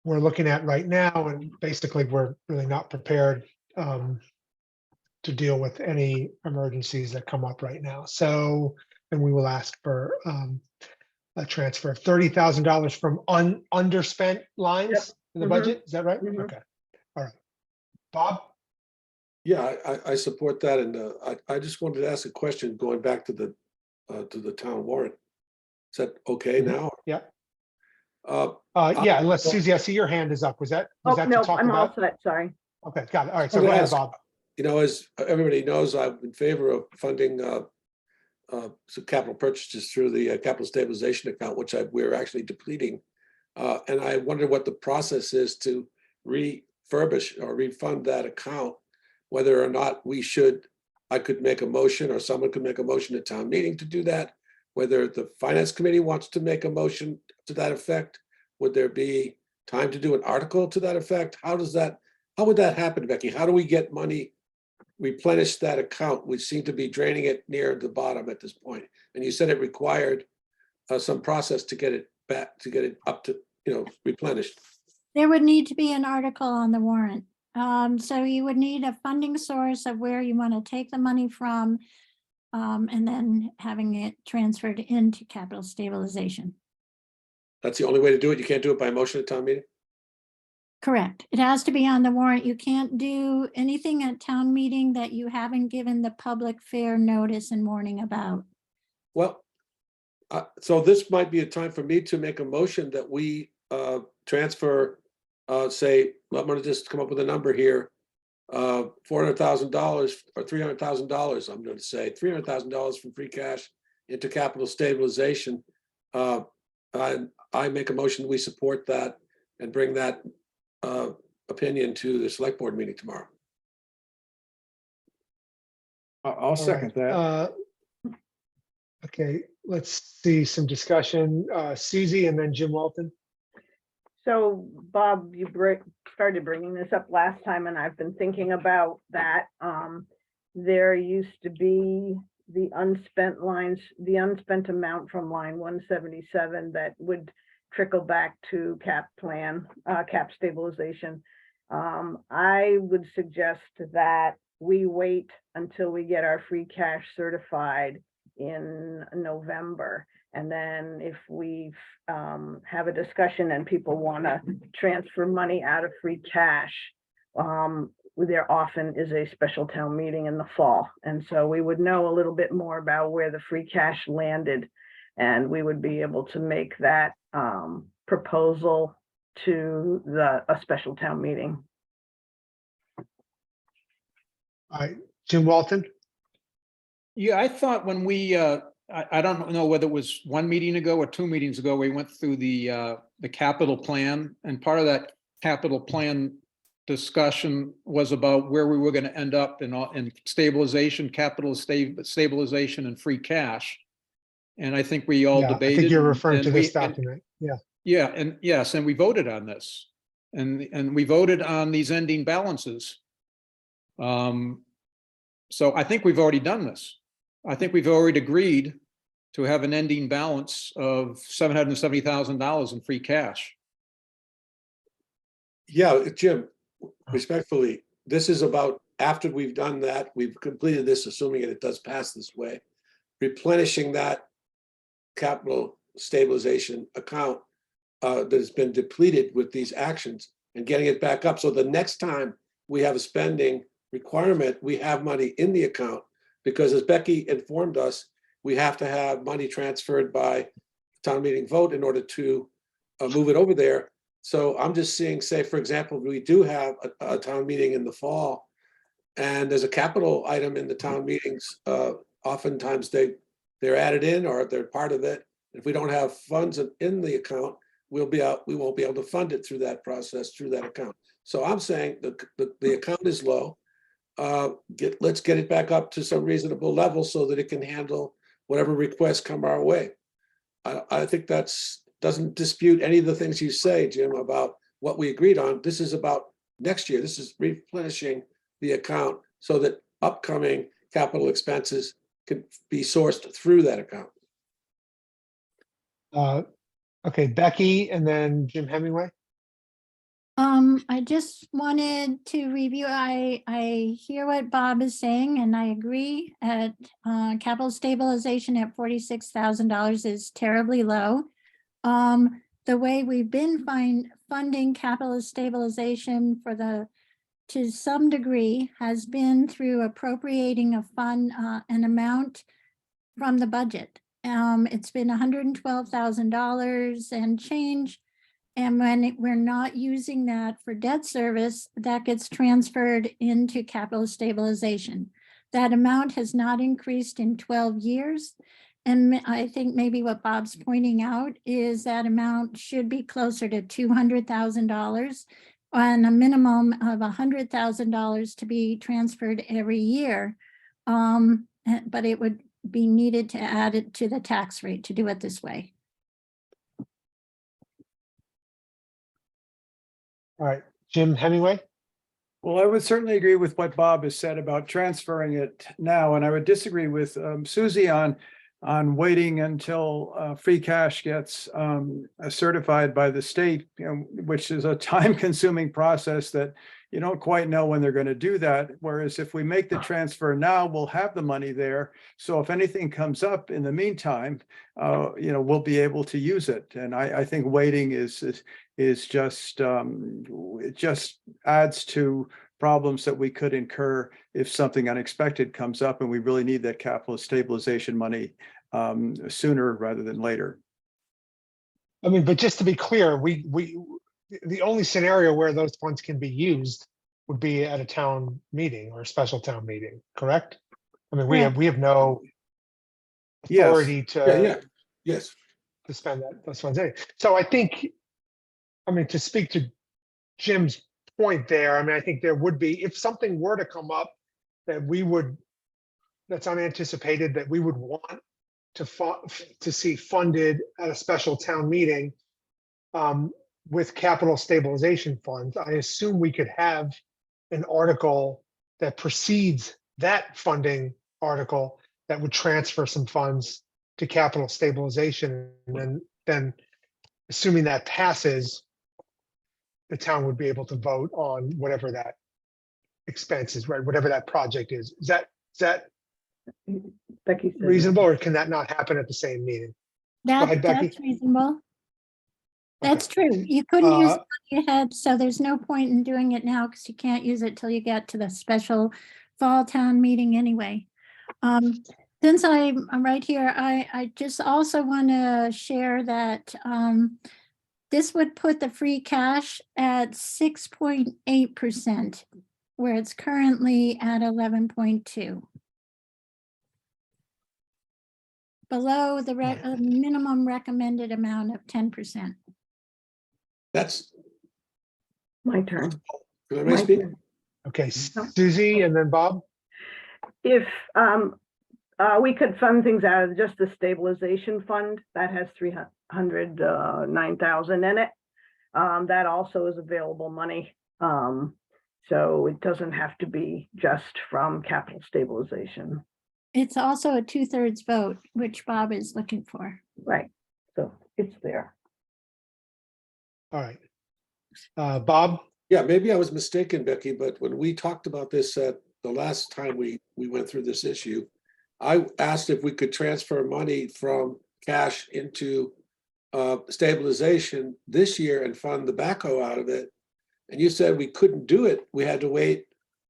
we're looking at right now. And basically, we're really not prepared to deal with any emergencies that come up right now. So, and we will ask for a transfer of $30,000 from underspent lines in the Mhm. budget. Is that right? Mhm. Okay. All right. Bob? Yeah, I support that. And I just wanted to ask a question going back to the town warrant. Is that okay now? Yeah. Uh, Yeah, unless Susie, I see your hand is up. Was that Oh, to no, talk I'm all about? set, sorry. Okay, got it. All right, so wanted go to ahead, ask, Bob. As everybody knows, I'm in favor of funding some capital purchases through the capital stabilization account, which we're actually depleting. And I wonder what the process is to refurbish or refund that account, whether or not I could make a motion or someone could make a motion at town meeting to do that, whether the finance committee wants to make a motion to that effect. Would there be time to do an article to that effect? How would that happen, Becky? How do we get money, replenish that account? We seem to be draining it near the bottom at this point. And you said it required some process to get it back, to get it up to, replenished. There would need to be an article on the warrant. So you would need a funding source of where you want to take the money from, and then having it transferred into capital stabilization. That's the only way to do it. You can't do it by motion at town meeting? Correct. It has to be on the warrant. You can't do anything at town meeting that you haven't given the public fair notice and warning about. Well, so this might be a time for me to make a motion that we transfer, say, I'm gonna just come up with a number here. $400,000 or $300,000, I'm gonna say $300,000 from free cash into capital stabilization. I make a motion, we support that and bring that opinion to the select board meeting tomorrow. I'll second that. Okay, let's see some discussion. Susie and then Jim Walton. So Bob, you started bringing this up last time, and I've been thinking about that. There used to be the unspent lines, the unspent amount from line 177 that would trickle back to cap stabilization. I would suggest that we wait until we get our free cash certified in November. And then if we have a discussion and people want to transfer money out of free cash, there often is a special town meeting in the fall. And so we would know a little bit more about where the free cash landed, and we would be able to make that proposal to a special town meeting. All right, Jim Walton. Yeah, I thought when we, I don't know whether it was one meeting ago or 2 meetings ago, we went through the capital plan, and part of that capital plan discussion was about where we were going to end up in stabilization, capital stabilization, and free cash. And I think we all Yeah, debated. I think you're referring and to we- this document. Yeah. Yeah, and yes, and we voted on this, and we voted on these ending balances. So I think we've already done this. I think we've already agreed to have an ending balance of $770,000 in free cash. Yeah, Jim, respectfully, this is about after we've done that, we've completed this, assuming it does pass this way, replenishing that capital stabilization account that has been depleted with these actions and getting it back up. So the next time we have a spending requirement, we have money in the account, because as Becky informed us, we have to have money transferred by town meeting vote in order to move it over there. So I'm just seeing, say, for example, we do have a town meeting in the fall, and there's a capital item in the town meetings. Oftentimes they're added in or they're part of it. If we don't have funds in the account, we won't be able to fund it through that process, through that account. So I'm saying the account is low. Let's get it back up to some reasonable level so that it can handle whatever requests come our way. I think doesn't dispute any of the things you say, Jim, about what we agreed on. This is about next year. This is replenishing the account so that upcoming capital expenses can be sourced through that account. Okay, Becky and then Jim Hemingway. I just wanted to review, I hear what Bob is saying, and I agree at capital stabilization at $46,000 is terribly low. The way we've been funding capital stabilization to some degree has been through appropriating an amount from the budget. It's been $112,000 and change. And when we're not using that for debt service, that gets transferred into capital stabilization. That amount has not increased in 12 years. And I think maybe what Bob's pointing out is that amount should be closer to $200,000 and a minimum of $100,000 to be transferred every year. But it would be needed to add it to the tax rate to do it this way. All right, Jim Hemingway? Well, I would certainly agree with what Bob has said about transferring it now, and I would disagree with Susie on waiting until free cash gets certified by the state, which is a time-consuming process that you don't quite know when they're going to do that. Whereas if we make the transfer now, we'll have the money there. So if anything comes up in the meantime, we'll be able to use it. And I think waiting is just it just adds to problems that we could incur if something unexpected comes up and we really need that capital stabilization money sooner rather than later. I mean, but just to be clear, the only scenario where those funds can be used would be at a town meeting or a special town meeting, correct? I mean, we have no Yes. authority Yeah. Yes. to spend those funds. So I think, I mean, to speak to Jim's point there, I mean, I think there would be, if something were to come up that's unanticipated, that we would want to see funded at a special town meeting with capital stabilization funds, I assume we could have an article that precedes that funding article that would transfer some funds to capital stabilization. And then assuming that passes, the town would be able to vote on whatever that expense is, right? Whatever that project is. Is that Becky said. reasonable, or can that not happen at the same meeting? ahead, Becky. That's reasonable. Okay. That's true. You couldn't use money ahead, so there's no point in doing it now because you can't use it till you get to the special fall town meeting anyway. Since I'm right here, I just also want to share that this would put the free cash at 6.8%, where it's currently at 11.2. Below the minimum recommended amount of 10%. That's My turn. Can I speak? Okay, Susie and then Bob. If we could fund things out of just the stabilization fund, that has 309,000 in it. That also is available money. So it doesn't have to be just from capital stabilization. It's also a 2/3 vote, which Bob is looking for. Right. So it's there. All right. Bob? Yeah, maybe I was mistaken, Becky, but when we talked about this the last time we went through this issue, I asked if we could transfer money from cash into stabilization this year and fund the backhoe out of it. And you said we couldn't do it. We had to wait.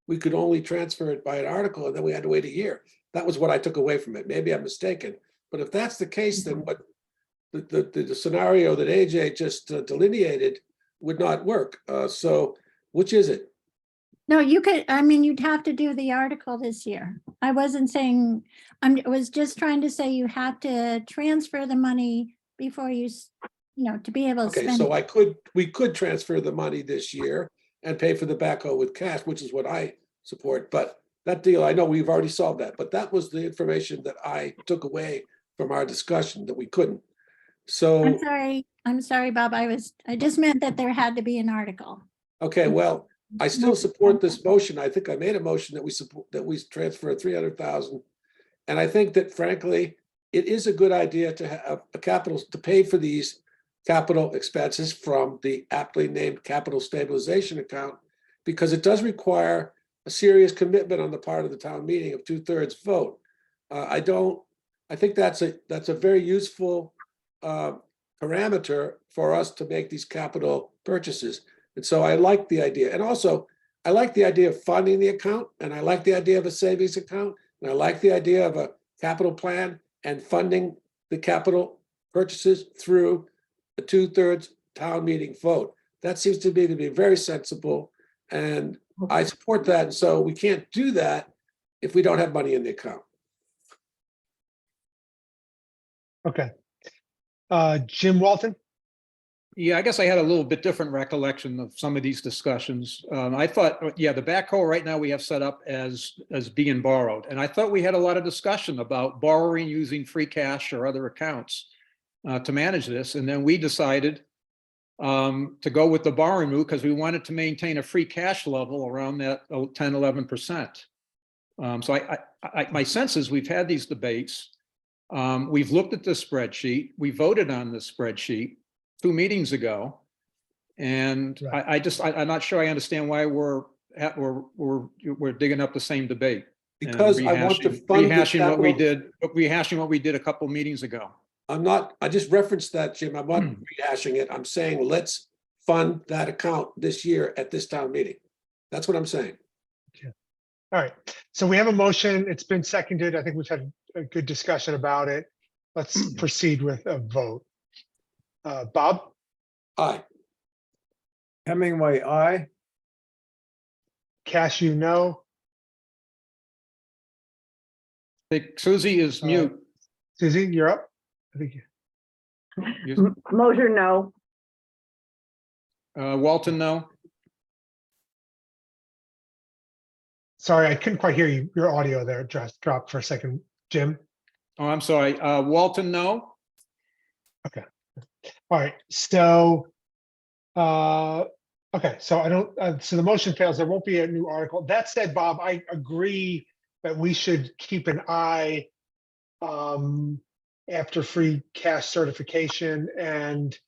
We could only transfer it by an article, and then we had to wait a year. That was what I took away from it. Maybe I'm mistaken. But if that's the case, then what the scenario that AJ just delineated would not work. So which is it? No, you could, I mean, you'd have to do the article this year. I wasn't saying, I was just trying to say you have to transfer the money before you, to be able to Okay, spend. so we could transfer the money this year and pay for the backhoe with cash, which is what I support. But that deal, I know we've already solved that, but that was the information that I took away from our discussion, that we couldn't. So. I'm sorry, Bob. I just meant that there had to be an article. Okay, well, I still support this motion. I think I made a motion that we support, that we transfer 300,000. And I think that frankly, it is a good idea to have a capital, to pay for these capital expenses from the aptly named capital stabilization account, because it does require a serious commitment on the part of the town meeting of 2/3 vote. I think that's a very useful parameter for us to make these capital purchases. And so I like the idea. And also, I like the idea of funding the account, and I like the idea of a savings account, and I like the idea of a capital plan and funding the capital purchases through a 2/3 town meeting vote. That seems to me to be very sensible, and I support that. And so we can't do that if we don't have money in the account. Okay. Jim Walton? Yeah, I guess I had a little bit different recollection of some of these discussions. I thought, yeah, the backhoe right now we have set up as being borrowed. And I thought we had a lot of discussion about borrowing using free cash or other accounts to manage this. And then we decided to go with the borrowing route because we wanted to maintain a free cash level around that 10, 11%. So my sense is we've had these debates. We've looked at the spreadsheet. We voted on the spreadsheet 2 meetings ago. And Right. I'm not sure I understand why we're digging up the same debate. and Because I want to rehashing- fund the rehashing what we capital. did, rehashing what we did a couple meetings ago. I just referenced that, Jim. I'm not rehashing it. I'm saying, let's fund that account this year at this town meeting. That's what I'm saying. All right, so we have a motion. It's been seconded. I think we've had a good discussion about it. Let's proceed with a vote. Bob, Aye. Hemingway, aye. Cash, no. I think Susie is mute. Susie, you're up. I think Moser, no. Walton, no. Sorry, I couldn't quite hear you. Your audio there just dropped for a second. Jim? Oh, I'm sorry. Walton, no. All right, so, okay, so I don't, so the motion fails. There won't be a new article. That said, Bob, I agree that we should keep an eye after free cash certification, and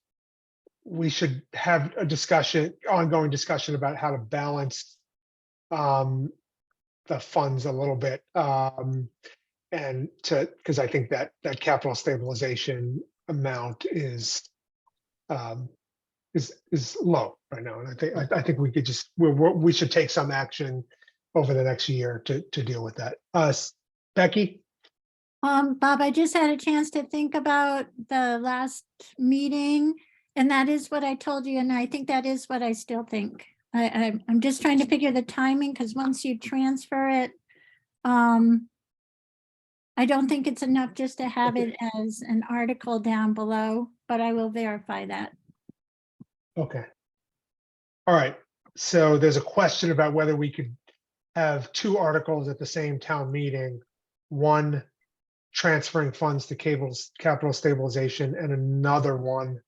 we should have a discussion, ongoing discussion about how to balance the funds a little bit. And because I think that capital stabilization amount is low right now. And I think we could just, we should take some action over the next year to deal with that. Becky? Bob, I just had a chance to think about the last meeting, and that is what I told you, and I think that is what I still think. I'm just trying to figure the timing, because once you transfer it, I don't think it's enough just to have it as an article down below, but I will verify that. Okay. All right, so there's a question about whether we could have 2 articles at the same town meeting. One transferring funds to capital stabilization, and another one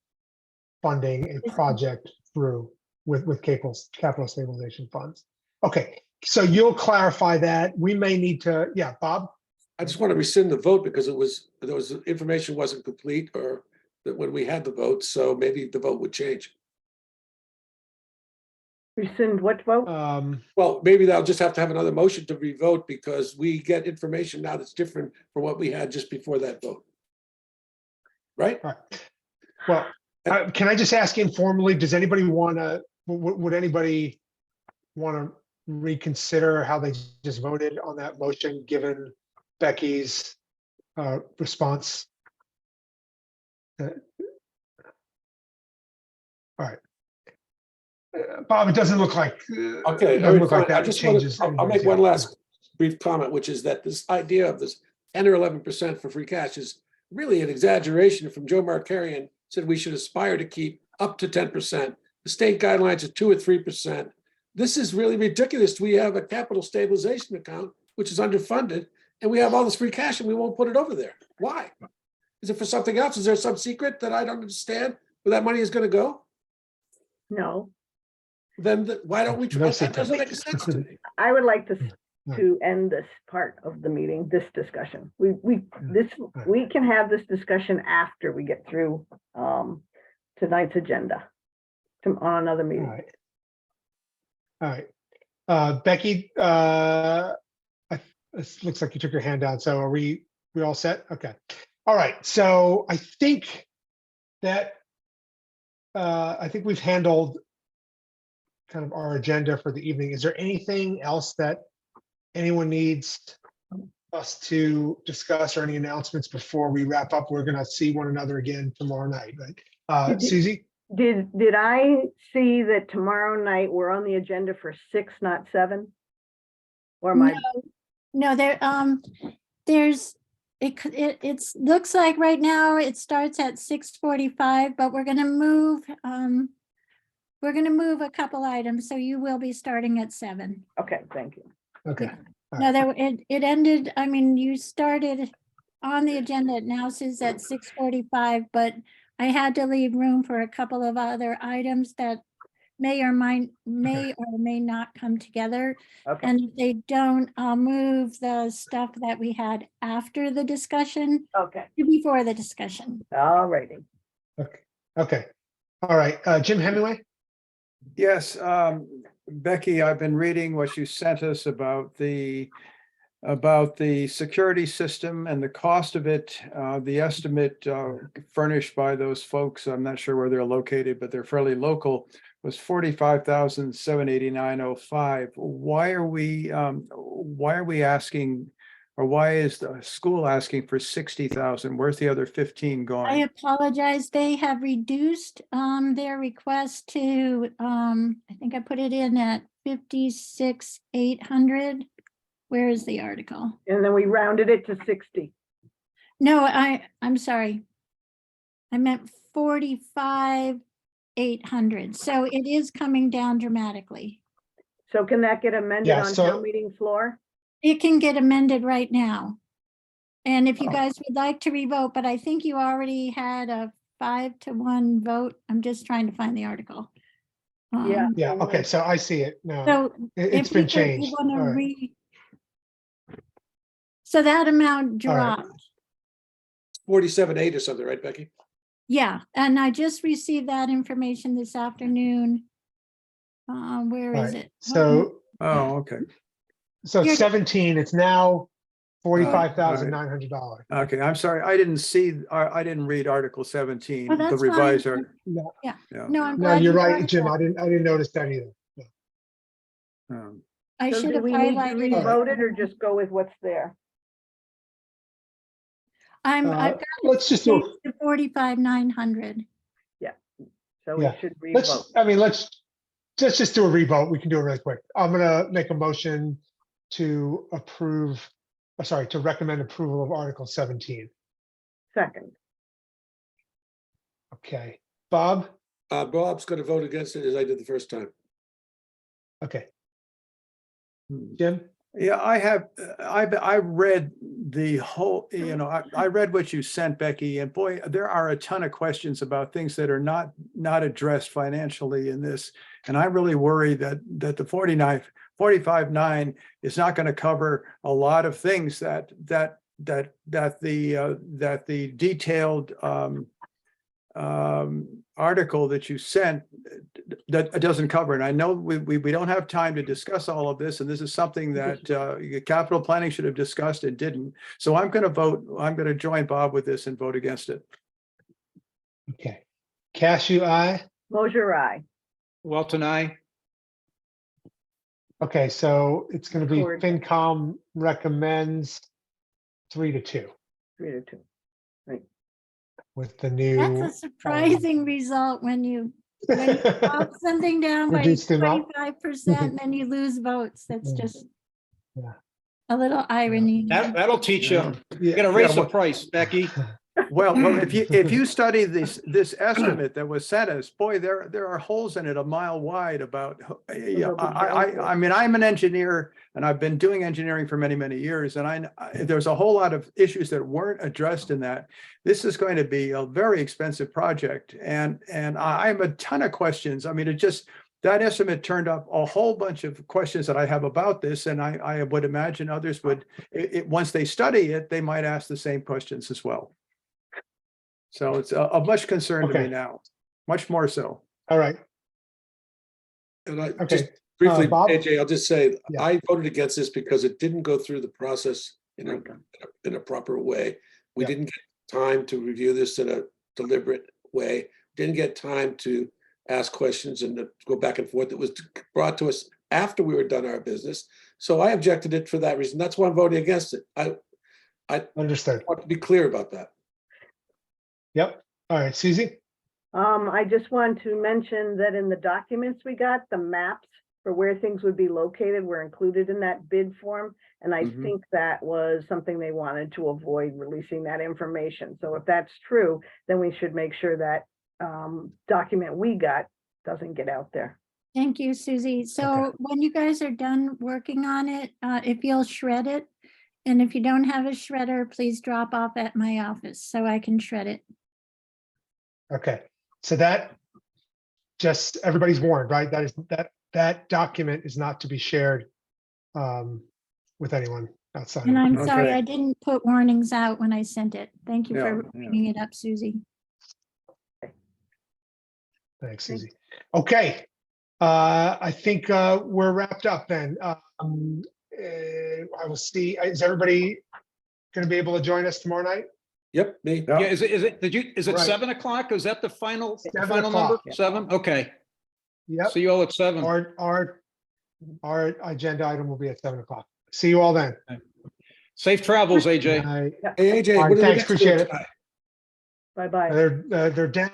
funding a project through with capital stabilization funds. Okay, so you'll clarify that. We may need to, yeah, Bob? I just want to rescind the vote because there was information wasn't complete, or that when we had the vote, so maybe the vote would change. Rescind what vote? Well, maybe they'll just have to have another motion to revote because we get information now that's different from what we had just before that vote. Right? All right. Well, can I just ask informally, does anybody want to, would anybody want to reconsider how they just voted on that motion, given Becky's response? All right. Bob, it doesn't look like. Okay, It doesn't look like I that just changes. I'll make anybody's- one last brief comment, which is that this idea of this 10 or 11% for free cash is really an exaggeration from Joe Markarian said we should aspire to keep up to 10%. The state guidelines are 2 or 3%. This is really ridiculous. We have a capital stabilization account, which is underfunded, and we have all this free cash and we won't put it over there. Why? Is it for something else? Is there some secret that I don't understand where that money is going to go? No, Then why don't we? No That secret. doesn't make sense to me. I would like to Right. end this part of the meeting, this discussion. We Right. can have this discussion after we get through tonight's agenda on another All meeting. right. All right. Becky, it looks like you took your hand down. So are we all set? Okay. All right. So I think that I think we've handled kind of our agenda for the evening. Is there anything else that anyone needs us to discuss, or any announcements before we wrap up? We're going to see one another again tomorrow night, right? Susie? Did I see that tomorrow night we're on the agenda for 6, not 7? Or am I? No, it looks like right now it starts at 6:45, but we're gonna move a couple items, so you will be starting at 7. Okay, thank you. Okay. No, it ended, I mean, you started on the agenda, it now says at 6:45, but I had to leave room for a couple of other items that may or may not come together. Okay, And if they don't, I'll move the stuff that we had after the discussion okay, to before the discussion. all righty. Okay, okay. All right, Jim Hemingway? Yes, Becky, I've been reading what you sent us about the security system and the cost of it. The estimate furnished by those folks, I'm not sure where they're located, but they're fairly local, was 45,789.05. Why are we asking, or why is the school asking for 60,000? Where's the other 15 I going? apologize. They have reduced their request to, I think I put it in at 56,800. Where is the article? And then we rounded it to 60. No, I'm sorry. I meant 45,800. So it is coming down dramatically. So can that get amended Yeah, on so- town meeting floor? It can get amended right now. And if you Oh. guys would like to revote, but I think you already had a 5-1 vote. I'm just trying to find the article. Yeah. Yeah, okay, so I see it now. So It's if been you changed. want to All right. so that amount All right. dropped. 47.8 or something, right, Becky? Yeah, and I just received that information this afternoon. Where All is right. it? So, Oh, okay. so Here- 17, it's now $45,900. Okay, I'm sorry. I didn't read Article 17, Oh, the that's revised. fine. No, Yeah. No, I'm no, glad you're you brought right, it Jim. up. I didn't notice that either. I So should do have we need to highlighted revote it or it. just go with what's there? I've got Let's just do, to 45,900. So we Yeah. should revote. let's just do a revote. We can do it really quick. I'm gonna make a motion to approve, to recommend approval of Article 17. Second, Okay, Bob? Bob's going to vote against it as I did the first time. Okay, Hmm. Jim? Yeah, I read the whole, I read what you sent, Becky, and boy, there are a ton of questions about things that are not addressed financially in this. And I really worry that the 45.9 is not going to cover a lot of things that the detailed article that you sent that doesn't cover. And I know we don't have time to discuss all of this, and this is something that capital planning should have discussed and didn't. So I'm going to join Bob with this and vote against it. Okay. Cashew, aye. Mosier, aye. Walton, I. Okay, so it's gonna be Accord. FinCom recommends 3-2 3-2. with the That's new. a surprising result when you vote something down by Reduced them up. 25% and then you lose votes. That's Yeah. just Yeah. a little irony. That'll teach you. You Yeah, gotta raise the well- price, Becky. Well, if you study this estimate that was sent us, boy, there are holes in it a mile wide about, I mean, I'm an engineer and I've been doing engineering for many, many years. And there's a whole lot of issues that weren't addressed in that. This is going to be a very expensive project. And I have a ton of questions. I mean, that estimate turned up a whole bunch of questions that I have about this. And I would imagine others would, once they study it, they might ask the same questions as well. So it's of much concern to me Okay. now, much more so. All right, And I okay. just briefly, Bob? AJ, I'll just say, Yeah. I voted against this because it didn't go through the process in a proper way. We Yeah. didn't get time to review this in a deliberate way, didn't get time to ask questions and to go back and forth. It was brought to us after we were done our business. So I objected it for that reason. That's why I'm voting against it. I Understood. want to be clear about that. Yep. All right, Susie? I just want to mention that in the documents we got, the maps for where things would be located were included in that bid form. And I Mhm. think that was something they wanted to avoid releasing that information. So if that's true, then we should make sure that document we got doesn't get out there. Thank you, Susie. So when you guys are done working on it, if you'll shred it, and if you don't have a shredder, please drop off at my office so I can shred it. Okay, so that, just, everybody's warned, right? That is, that document is not to be shared with anyone outside. And of- I'm sorry, Okay. I didn't put warnings out when I sent it. Thank you for Yeah, yeah. bringing it up, Susie. Thanks, Susie. Okay, I think we're wrapped up then. I will see, is everybody gonna be able to join us tomorrow night? Yep, me. Yeah, is it Right. 7 o'clock? Is that the final 7 number? o'clock. 7? Okay. Yep, See you all at 7. our agenda item will be at 7 o'clock. See you all then. Safe travels, Good AJ. night. Hey, AJ, All right, what are the thanks, next appreciate dates? it. Bye-bye. They're down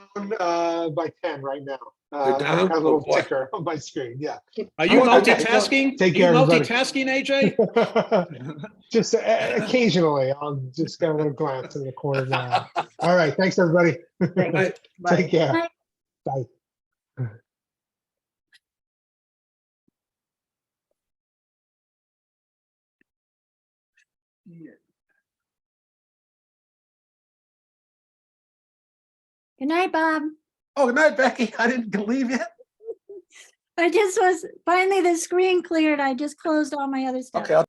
by 10 right now. They're down? Got a little Oh, boy. ticker on my screen, yeah. Are you Oh, okay. multitasking? Take Are you care, everybody. multitasking, AJ? Just occasionally, I'll just get a little glance in the corner of my eye. All right, thanks, everybody. Thanks. Right. Bye. Take care. Bye. Bye. Good night, Bob. Oh, good night, Becky. I didn't believe you. I just was, finally the screen cleared. I just closed all my other stuff. Okay, I'll